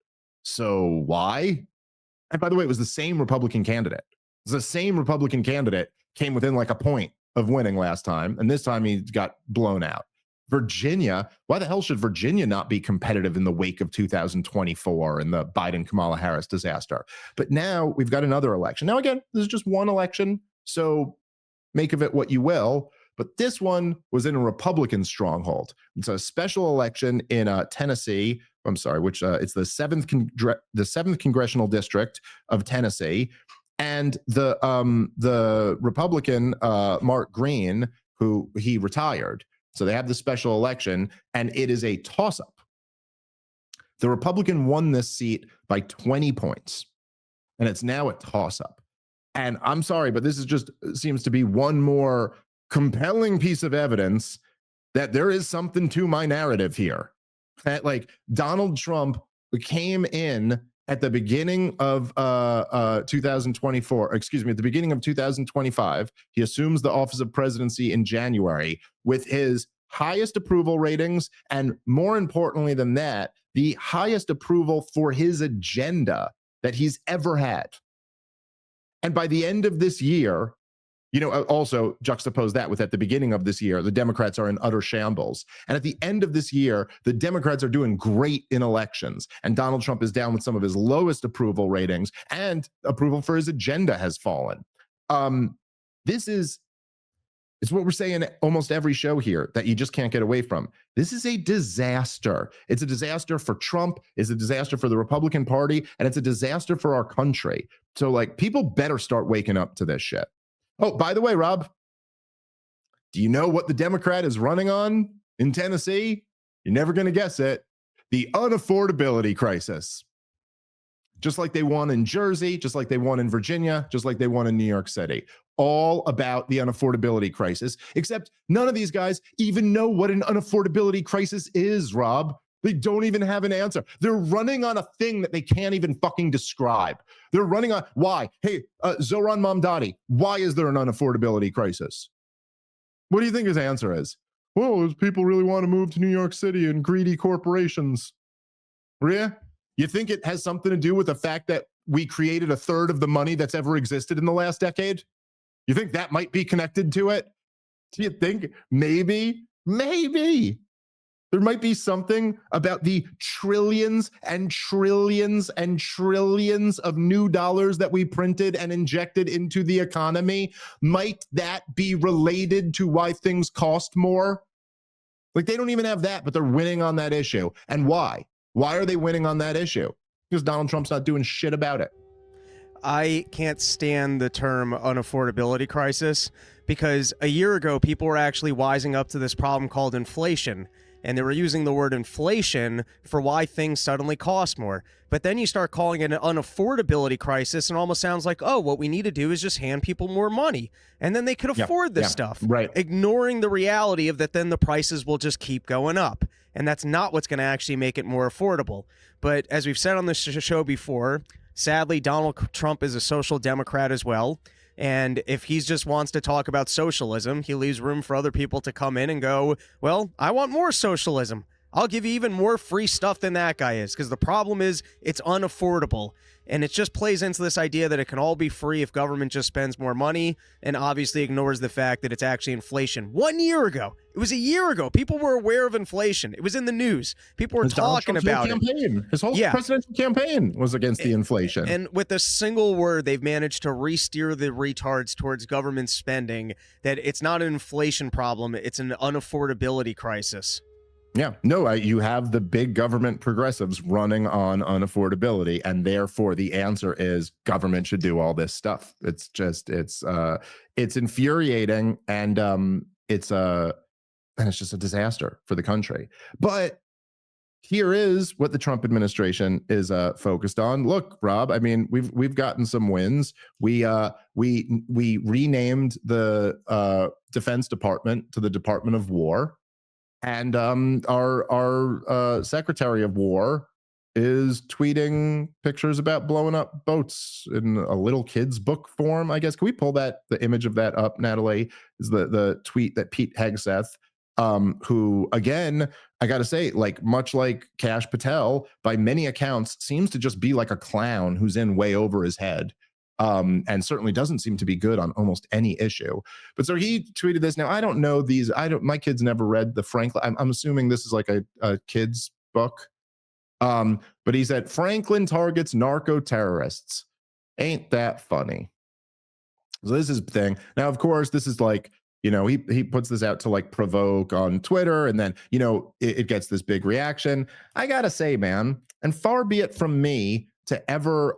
So why? And by the way, it was the same Republican candidate. The same Republican candidate came within a point of winning last time, and this time he got blown out. Virginia, why the hell should Virginia not be competitive in the wake of 2024 and the Biden-Kamala Harris disaster? But now we've got another election. Now, again, this is just one election, so make of it what you will. But this one was in a Republican stronghold. It's a special election in Tennessee. I'm sorry, it's the seventh congressional district of Tennessee. And the Republican, Mark Green, who he retired. So they have the special election, and it is a toss-up. The Republican won this seat by 20 points, and it's now a toss-up. And I'm sorry, but this seems to be one more compelling piece of evidence that there is something to my narrative here. That Donald Trump came in at the beginning of 2024, excuse me, at the beginning of 2025, he assumes the office of presidency in January with his highest approval ratings, and more importantly than that, the highest approval for his agenda that he's ever had. And by the end of this year, also juxtapose that with at the beginning of this year, the Democrats are in utter shambles. And at the end of this year, the Democrats are doing great in elections. And Donald Trump is down with some of his lowest approval ratings, and approval for his agenda has fallen. It's what we're saying almost every show here that you just can't get away from. This is a disaster. It's a disaster for Trump. It's a disaster for the Republican Party. And it's a disaster for our country. So people better start waking up to this shit. Oh, by the way, Rob, do you know what the Democrat is running on in Tennessee? You're never going to guess it. The unaffordability crisis. Just like they won in Jersey, just like they won in Virginia, just like they won in New York City. All about the unaffordability crisis, except none of these guys even know what an unaffordability crisis is, Rob. They don't even have an answer. They're running on a thing that they can't even fucking describe. They're running on, why? Hey, Zohran Mamdani, why is there an unaffordability crisis? What do you think his answer is? Well, people really want to move to New York City and greedy corporations. Yeah? You think it has something to do with the fact that we created a third of the money that's ever existed in the last decade? You think that might be connected to it? Do you think maybe there might be something about the trillions and trillions and trillions of new dollars that we printed and injected into the economy? Might that be related to why things cost more? They don't even have that, but they're winning on that issue. And why? Why are they winning on that issue? Because Donald Trump's not doing shit about it. I can't stand the term unaffordability crisis because a year ago, people were actually wising up to this problem called inflation. and they were using the word inflation for why things suddenly cost more. But then you start calling it an unaffordability crisis, and almost sounds like, oh, what we need to do is just hand people more money, and then they could afford this stuff, right? Ignoring the reality of that then the prices will just keep going up. And that's not what's going to actually make it more affordable. But as we've said on this show before, sadly, Donald Trump is a social democrat as well. And if he just wants to talk about socialism, he leaves room for other people to come in and go, well, I want more socialism. I'll give you even more free stuff than that guy is, because the problem is it's unaffordable. And it just plays into this idea that it can all be free if government just spends more money, and obviously ignores the fact that it's actually inflation. 1 year ago, it was a year ago, people were aware of inflation. It was in the news. People were talking about it. His whole presidential campaign was against the inflation. And with a single word, they've managed to re-steer the retards towards government spending, that it's not an inflation problem, it's an unaffordability crisis. Yeah, no, you have the big government progressives running on unaffordability, and therefore the answer is government should do all this stuff. It's just it's infuriating, and it's just a disaster for the country. But here is what the Trump administration is focused on. Look, Rob, I mean, we've gotten some wins. We renamed the Defense Department to the Department of War. And our Secretary of War is tweeting pictures about blowing up boats in a little kid's book form, I guess. Can we pull the image of that up, Natalie? Is the tweet that Pete Hegseth, who, again, I got to say, like, much like Kash Patel, by many accounts, seems to just be like a clown who's in way over his head. And certainly doesn't seem to be good on almost any issue. But so he tweeted this. Now, I don't know these. My kids never read the Franklin. I'm assuming this is like a kid's book. But he said, Franklin targets narco-terrorists. Ain't that funny? So this is the thing. Now, of course, this is like, he puts this out to like provoke on Twitter, and then, it gets this big reaction. I got to say, man, and far be it from me to ever,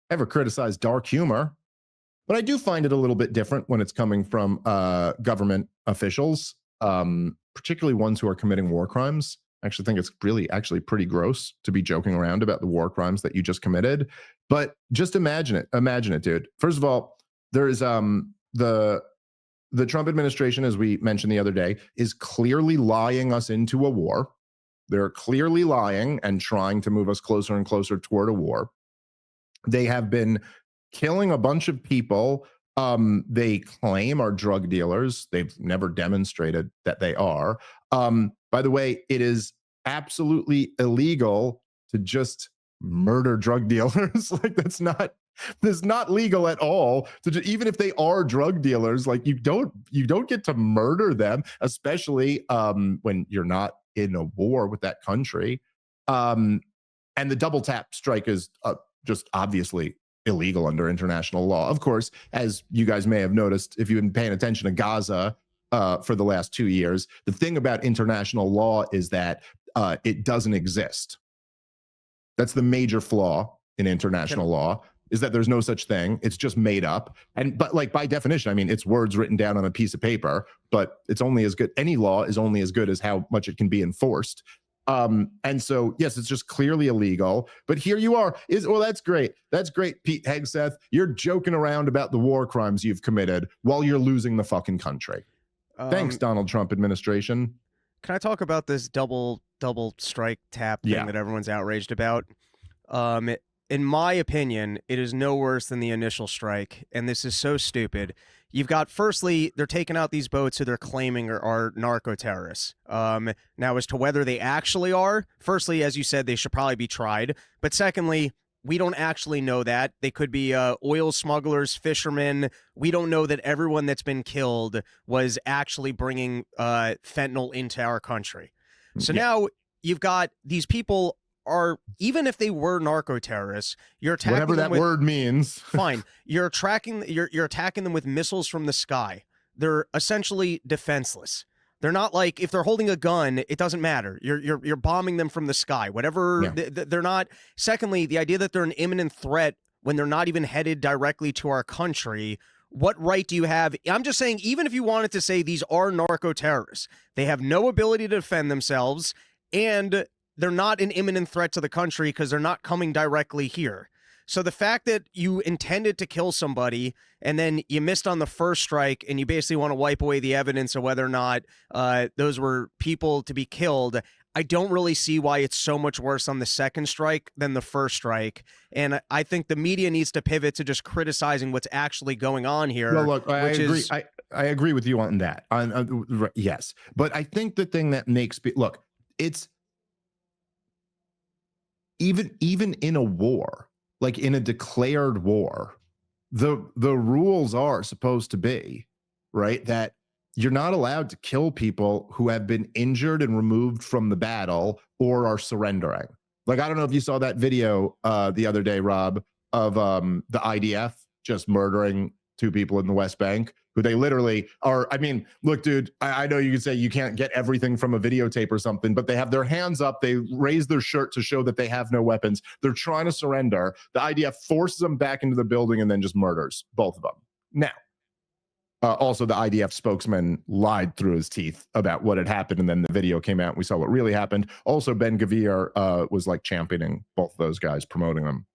ever criticize dark humor, but I do find it a little bit different when it's coming from government officials, particularly ones who are committing war crimes. I actually think it's really actually pretty gross to be joking around about the war crimes that you just committed. But just imagine it, dude. First of all, there is the Trump administration, as we mentioned the other day, is clearly lying us into a war. They're clearly lying and trying to move us closer and closer toward a war. They have been killing a bunch of people they claim are drug dealers. They've never demonstrated that they are. By the way, it is absolutely illegal to just murder drug dealers. Like, that's not legal at all. Even if they are drug dealers, like, you don't get to murder them, especially when you're not in a war with that country. And the double tap strike is just obviously illegal under international law. Of course, as you guys may have noticed, if you've been paying attention to Gaza for the last 2 years, the thing about international law is that it doesn't exist. That's the major flaw in international law, is that there's no such thing. It's just made up. But like, by definition, I mean, it's words written down on a piece of paper, but it's only as good. Any law is only as good as how much it can be enforced. And so, yes, it's just clearly illegal, but here you are. That's great. That's great, Pete Hegseth. You're joking around about the war crimes you've committed while you're losing the fucking country. Thanks, Donald Trump administration. Can I talk about this double strike tap thing that everyone's outraged about? In my opinion, it is no worse than the initial strike, and this is so stupid. You've got, firstly, they're taking out these boats who they're claiming are narco-terrorists. Now, as to whether they actually are, firstly, as you said, they should probably be tried. But secondly, we don't actually know that. They could be oil smugglers, fishermen. We don't know that everyone that's been killed was actually bringing fentanyl into our country. So now you've got these people are, even if they were narco-terrorists, you're attacking whatever them that word means. Fine. You're attacking them with missiles from the sky. They're essentially defenseless. They're not like, if they're holding a gun, it doesn't matter. You're bombing them from the sky. Whatever. They're not. Secondly, the idea that they're an imminent threat when they're not even headed directly to our country, what right do you have? I'm just saying, even if you wanted to say these are narco-terrorists, they have no ability to defend themselves, and they're not an imminent threat to the country because they're not coming directly here. So the fact that you intended to kill somebody and then you missed on the first strike and you basically want to wipe away the evidence of whether or not those were people to be killed, I don't really see why it's so much worse on the second strike than the first strike. And I think the media needs to pivot to just criticizing what's actually going on here. Well, look, I agree. I agree with you on that. Yes. But I think the thing that makes look, it's even in a war, like in a declared war, the rules are supposed to be, right, that you're not allowed to kill people who have been injured and removed from the battle or are surrendering. Like, I don't know if you saw that video the other day, Rob, of the IDF just murdering 2 people in the West Bank, who they literally are. I mean, look, dude, I know you can say you can't get everything from a videotape or something, but they have their hands up. They raise their shirt to show that they have no weapons. They're trying to surrender. The IDF forces them back into the building and then just murders both of them. Now, also, the IDF spokesman lied through his teeth about what had happened, and then the video came out and we saw what really happened. Also, Ben Gvir was like championing both of those guys, promoting them.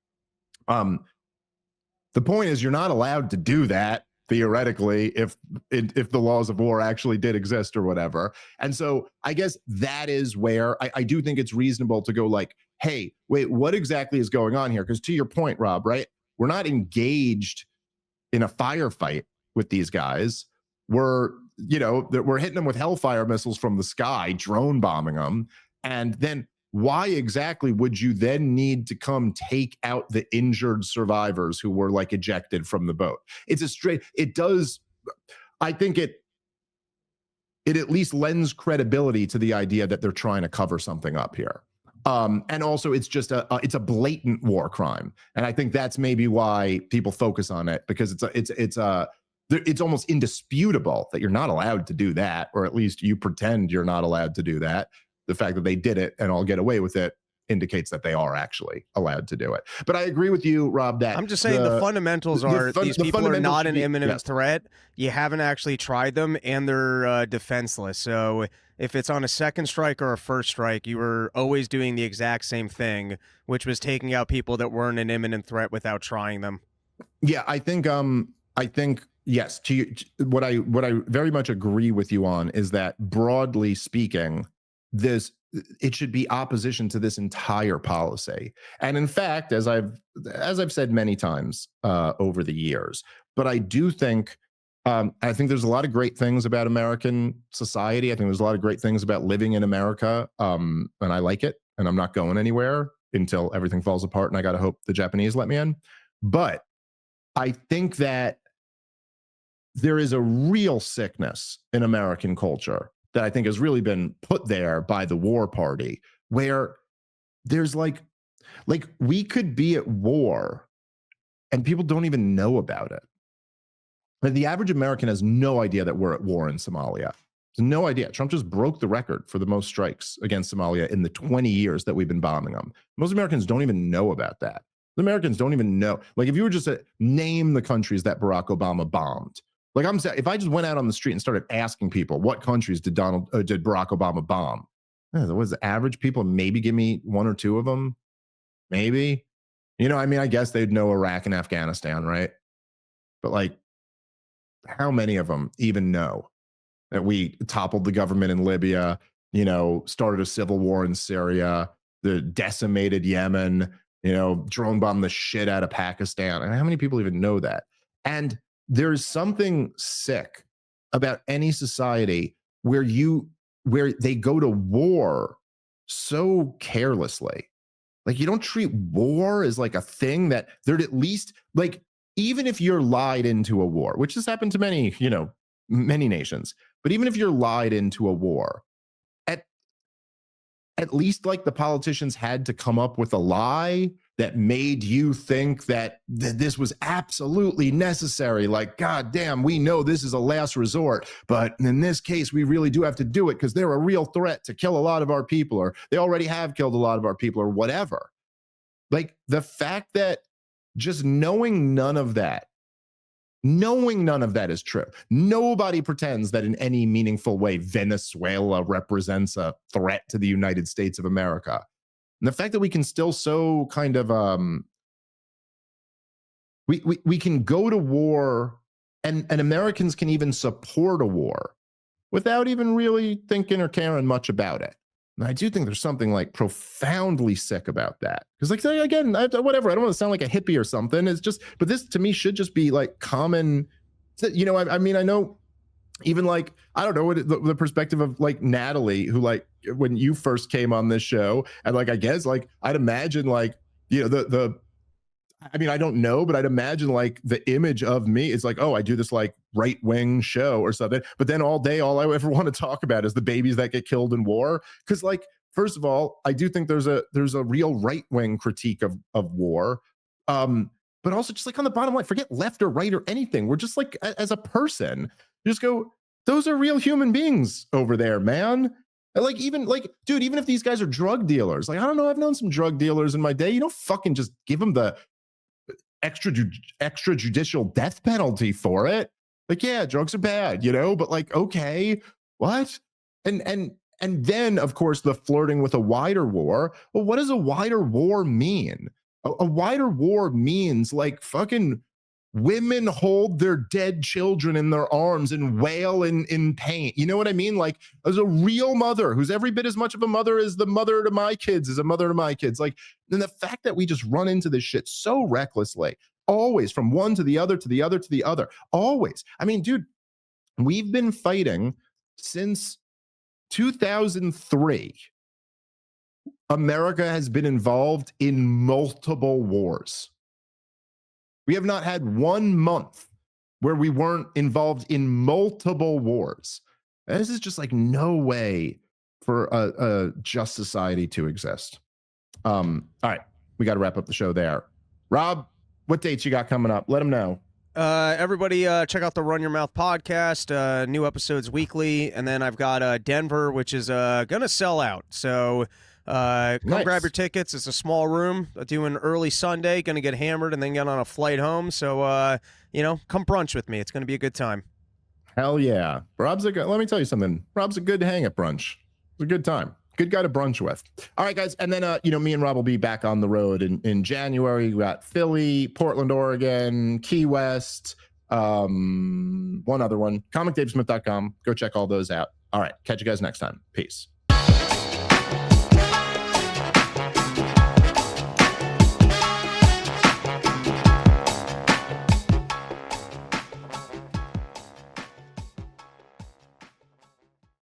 The point is, you're not allowed to do that theoretically if the laws of war actually did exist or whatever. And so I guess that is where I do think it's reasonable to go like, hey, wait, what exactly is going on here? Because to your point, Rob, right, we're not engaged in a firefight with these guys. We're hitting them with Hellfire missiles from the sky, drone bombing them. And then why exactly would you then need to come take out the injured survivors who were like ejected from the boat? I think it at least lends credibility to the idea that they're trying to cover something up here. And also it's just it's a blatant war crime. And I think that's maybe why people focus on it, because it's almost indisputable that you're not allowed to do that, or at least you pretend you're not allowed to do that. The fact that they did it and all get away with it indicates that they are actually allowed to do it. But I agree with you, Rob, that I'm just saying the fundamentals are these people are not an imminent threat. You haven't actually tried them, and they're defenseless. So if it's on a second strike or a first strike, you were always doing the exact same thing, which was taking out people that weren't an imminent threat without trying them. Yeah, I think yes, what I very much agree with you on is that, broadly speaking, it should be opposition to this entire policy. And in fact, as I've said many times over the years, but I do think I think there's a lot of great things about American society. I think there's a lot of great things about living in America, and I like it, and I'm not going anywhere until everything falls apart, and I got to hope the Japanese let me in. But I think that there is a real sickness in American culture that I think has really been put there by the war party, where there's like we could be at war and people don't even know about it. Like, the average American has no idea that we're at war in Somalia. No idea. Trump just broke the record for the most strikes against Somalia in the 20 years that we've been bombing them. Most Americans don't even know about that. The Americans don't even know. Like, if you were just to name the countries that Barack Obama bombed, like, I'm saying, if I just went out on the street and started asking people what countries did Barack Obama bomb, was the average people maybe give me 1 or 2 of them, maybe. I mean, I guess they'd know Iraq and Afghanistan, right? But like, how many of them even know that we toppled the government in Libya, started a civil war in Syria, the decimated Yemen, drone bombed the shit out of Pakistan? And how many people even know that? And there's something sick about any society where they go to war so carelessly. Like, you don't treat war as like a thing that they're at least like, even if you're lied into a war, which has happened to many nations, but even if you're lied into a war, at least like the politicians had to come up with a lie that made you think that this was absolutely necessary. Like, God damn, we know this is a last resort, but in this case, we really do have to do it because they're a real threat to kill a lot of our people, or they already have killed a lot of our people, or whatever. Like, the fact that just knowing none of that knowing none of that is true. Nobody pretends that in any meaningful way Venezuela represents a threat to the United States of America. And the fact that we can still so kind of we can go to war and Americans can even support a war without even really thinking or caring much about it. And I do think there's something like profoundly sick about that. Because like, again, whatever, I don't want to sound like a hippie or something. It's just, but this to me should just be like common, you know, I mean, I know even like, I don't know, the perspective of like Natalie, who like, when you first came on this show, and like, I guess like, I'd imagine like, you know, I mean, I don't know, but I'd imagine like the image of me is like, oh, I do this like right-wing show or something. But then all day, all I ever want to talk about is the babies that get killed in war. Because like, first of all, I do think there's a real right-wing critique of war. But also just like on the bottom line, forget left or right or anything. We're just like, as a person, you just go, those are real human beings over there, man. And like, even like, dude, even if these guys are drug dealers, like, I don't know, I've known some drug dealers in my day. You don't fucking just give them the extrajudicial death penalty for it. Like, yeah, drugs are bad, you know, but like, okay, what? And then of course the flirting with a wider war. Well, what does a wider war mean? A wider war means like fucking women hold their dead children in their arms and wail in pain. You know what I mean? Like, there's a real mother who's every bit as much of a mother as the mother to my kids is a mother to my kids. Like, and the fact that we just run into this shit so recklessly, always from one to the other, to the other, to the other, always. I mean, dude, we've been fighting since 2003. America has been involved in multiple wars. We have not had 1 month where we weren't involved in multiple wars. And this is just like no way for a just society to exist. All right, we got to wrap up the show there. Rob, what dates you got coming up? Let them know. Everybody, check out the Run Your Mouth podcast. New episodes weekly, and then I've got Denver, which is gonna sell out. So. Come grab your tickets. It's a small room. Doing early Sunday. Going to get hammered and then get on a flight home. So, you know, come brunch with me. It's going to be a good time. Hell yeah. Let me tell you something. Rob's a good hang at brunch. It's a good time. Good guy to brunch with. All right, guys. And then, you know, me and Rob will be back on the road in January. We got Philly, Portland, Oregon, Key West, one other one, comicdavesmith.com. Go check all those out. All right. Catch you guys next time. Peace.